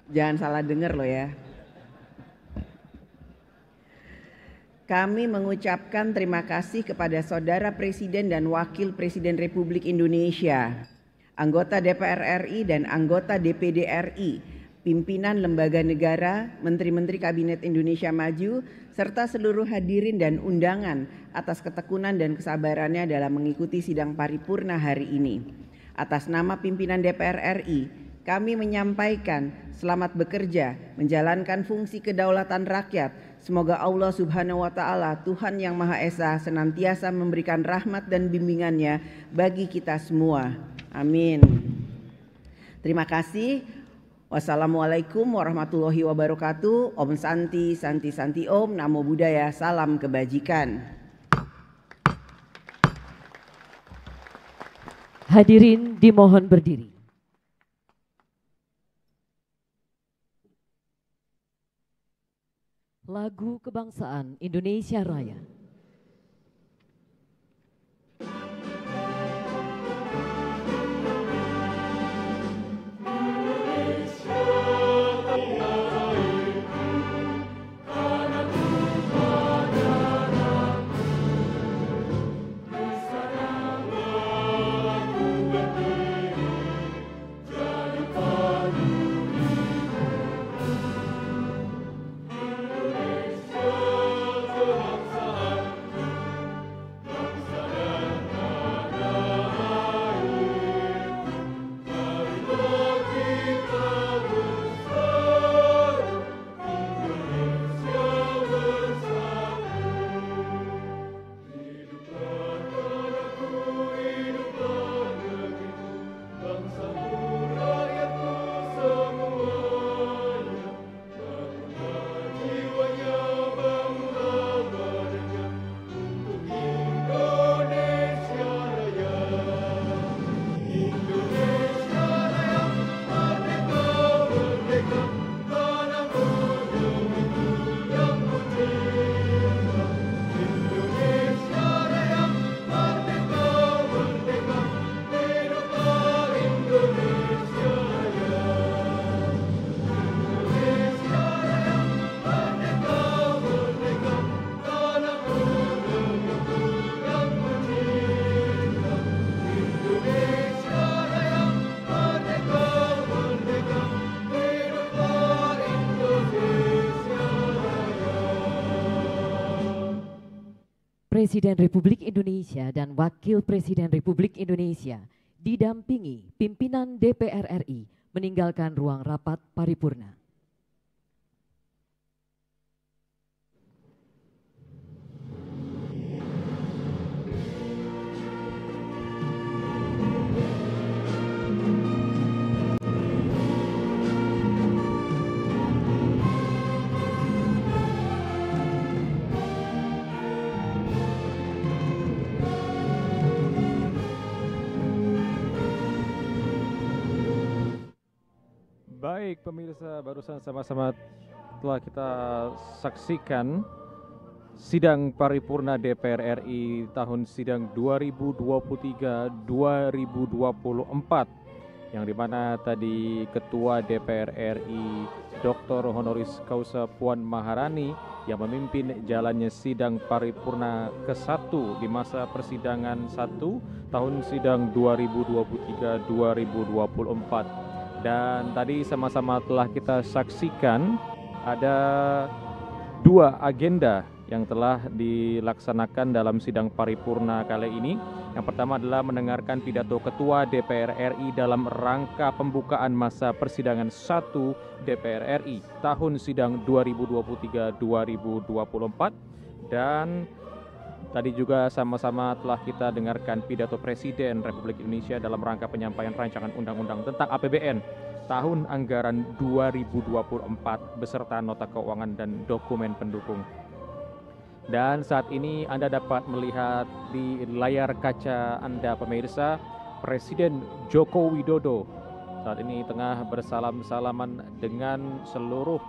Jangan salah dengar loh ya. Kami mengucapkan terima kasih kepada Saudara Presiden dan Wakil Presiden Republik Indonesia, anggota DPR RI dan anggota DPD RI, pimpinan lembaga negara, menteri-menteri Kabinet Indonesia Maju, serta seluruh hadirin dan undangan atas ketekunan dan kesabarannya dalam mengikuti sidang paripurna hari ini. Atas nama pimpinan DPR RI, kami menyampaikan selamat bekerja menjalankan fungsi kedaulatan rakyat semoga Allah Subhanahu wa Ta'ala, Tuhan yang Maha Esa, senantiasa memberikan rahmat dan bimbingannya bagi kita semua. Amin. Terima kasih. Wassalamualaikum warahmatullahi wabarakatuh. Om Santi, Santi Santi Om, Namo Buddhaya, salam kebajikan. Hadirin dimohon berdiri. Lagu Kebangsaan Indonesia Raya. Presiden Republik Indonesia dan Wakil Presiden Republik Indonesia didampingi pimpinan DPR RI meninggalkan ruang rapat paripurna. Baik pemirsa, barusan sama-sama telah kita saksikan sidang paripurna DPR RI tahun sidang 2023-2024 yang dimana tadi Ketua DPR RI Dr. Honoris Causa Puan Maharani yang memimpin jalannya sidang paripurna ke-1 di masa persidangan 1 tahun sidang 2023-2024. Dan tadi sama-sama telah kita saksikan ada dua agenda yang telah dilaksanakan dalam sidang paripurna kali ini. Yang pertama adalah mendengarkan pidato Ketua DPR RI dalam rangka pembukaan masa persidangan 1 DPR RI tahun sidang 2023-2024. Dan tadi juga sama-sama telah kita dengarkan pidato Presiden Republik Indonesia dalam rangka penyampaian rancangan undang-undang tentang APBN tahun anggaran 2024 beserta nota keuangan dan dokumen pendukung. Dan saat ini Anda dapat melihat di layar kaca Anda pemirsa, Presiden Joko Widodo saat ini tengah bersalam-salaman dengan seluruh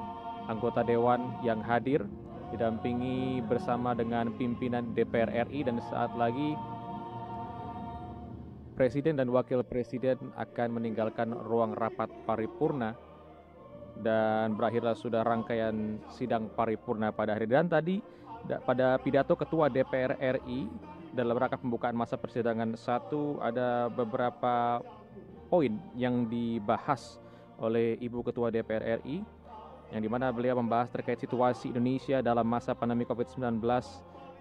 anggota Dewan yang hadir, didampingi bersama dengan pimpinan DPR RI, dan saat lagi Presiden dan Wakil Presiden akan meninggalkan ruang rapat paripurna dan berakhirlah sudah rangkaian sidang paripurna pada hari. Dan tadi pada pidato Ketua DPR RI dalam rangka pembukaan masa persidangan 1 ada beberapa poin yang dibahas oleh Ibu Ketua DPR RI, yang dimana beliau membahas terkait situasi Indonesia dalam masa pandemi COVID-19,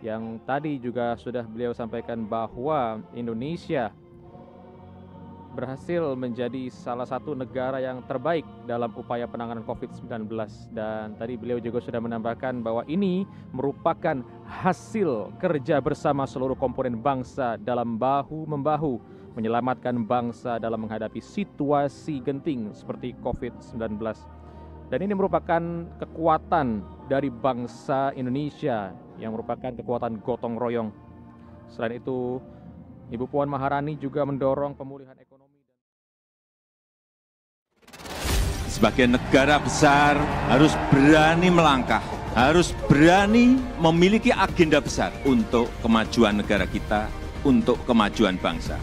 yang tadi juga sudah beliau sampaikan bahwa Indonesia berhasil menjadi salah satu negara yang terbaik dalam upaya penanganan COVID-19. Dan tadi beliau juga sudah menambahkan bahwa ini merupakan hasil kerja bersama seluruh komponen bangsa dalam bahu-membahu menyelamatkan bangsa dalam menghadapi situasi genting seperti COVID-19. Dan ini merupakan kekuatan dari bangsa Indonesia yang merupakan kekuatan gotong royong. Selain itu, Ibu Puan Maharani juga mendorong pemulihan ekonomi. Sebagai negara besar harus berani melangkah, harus berani memiliki agenda besar untuk kemajuan negara kita, untuk kemajuan bangsa.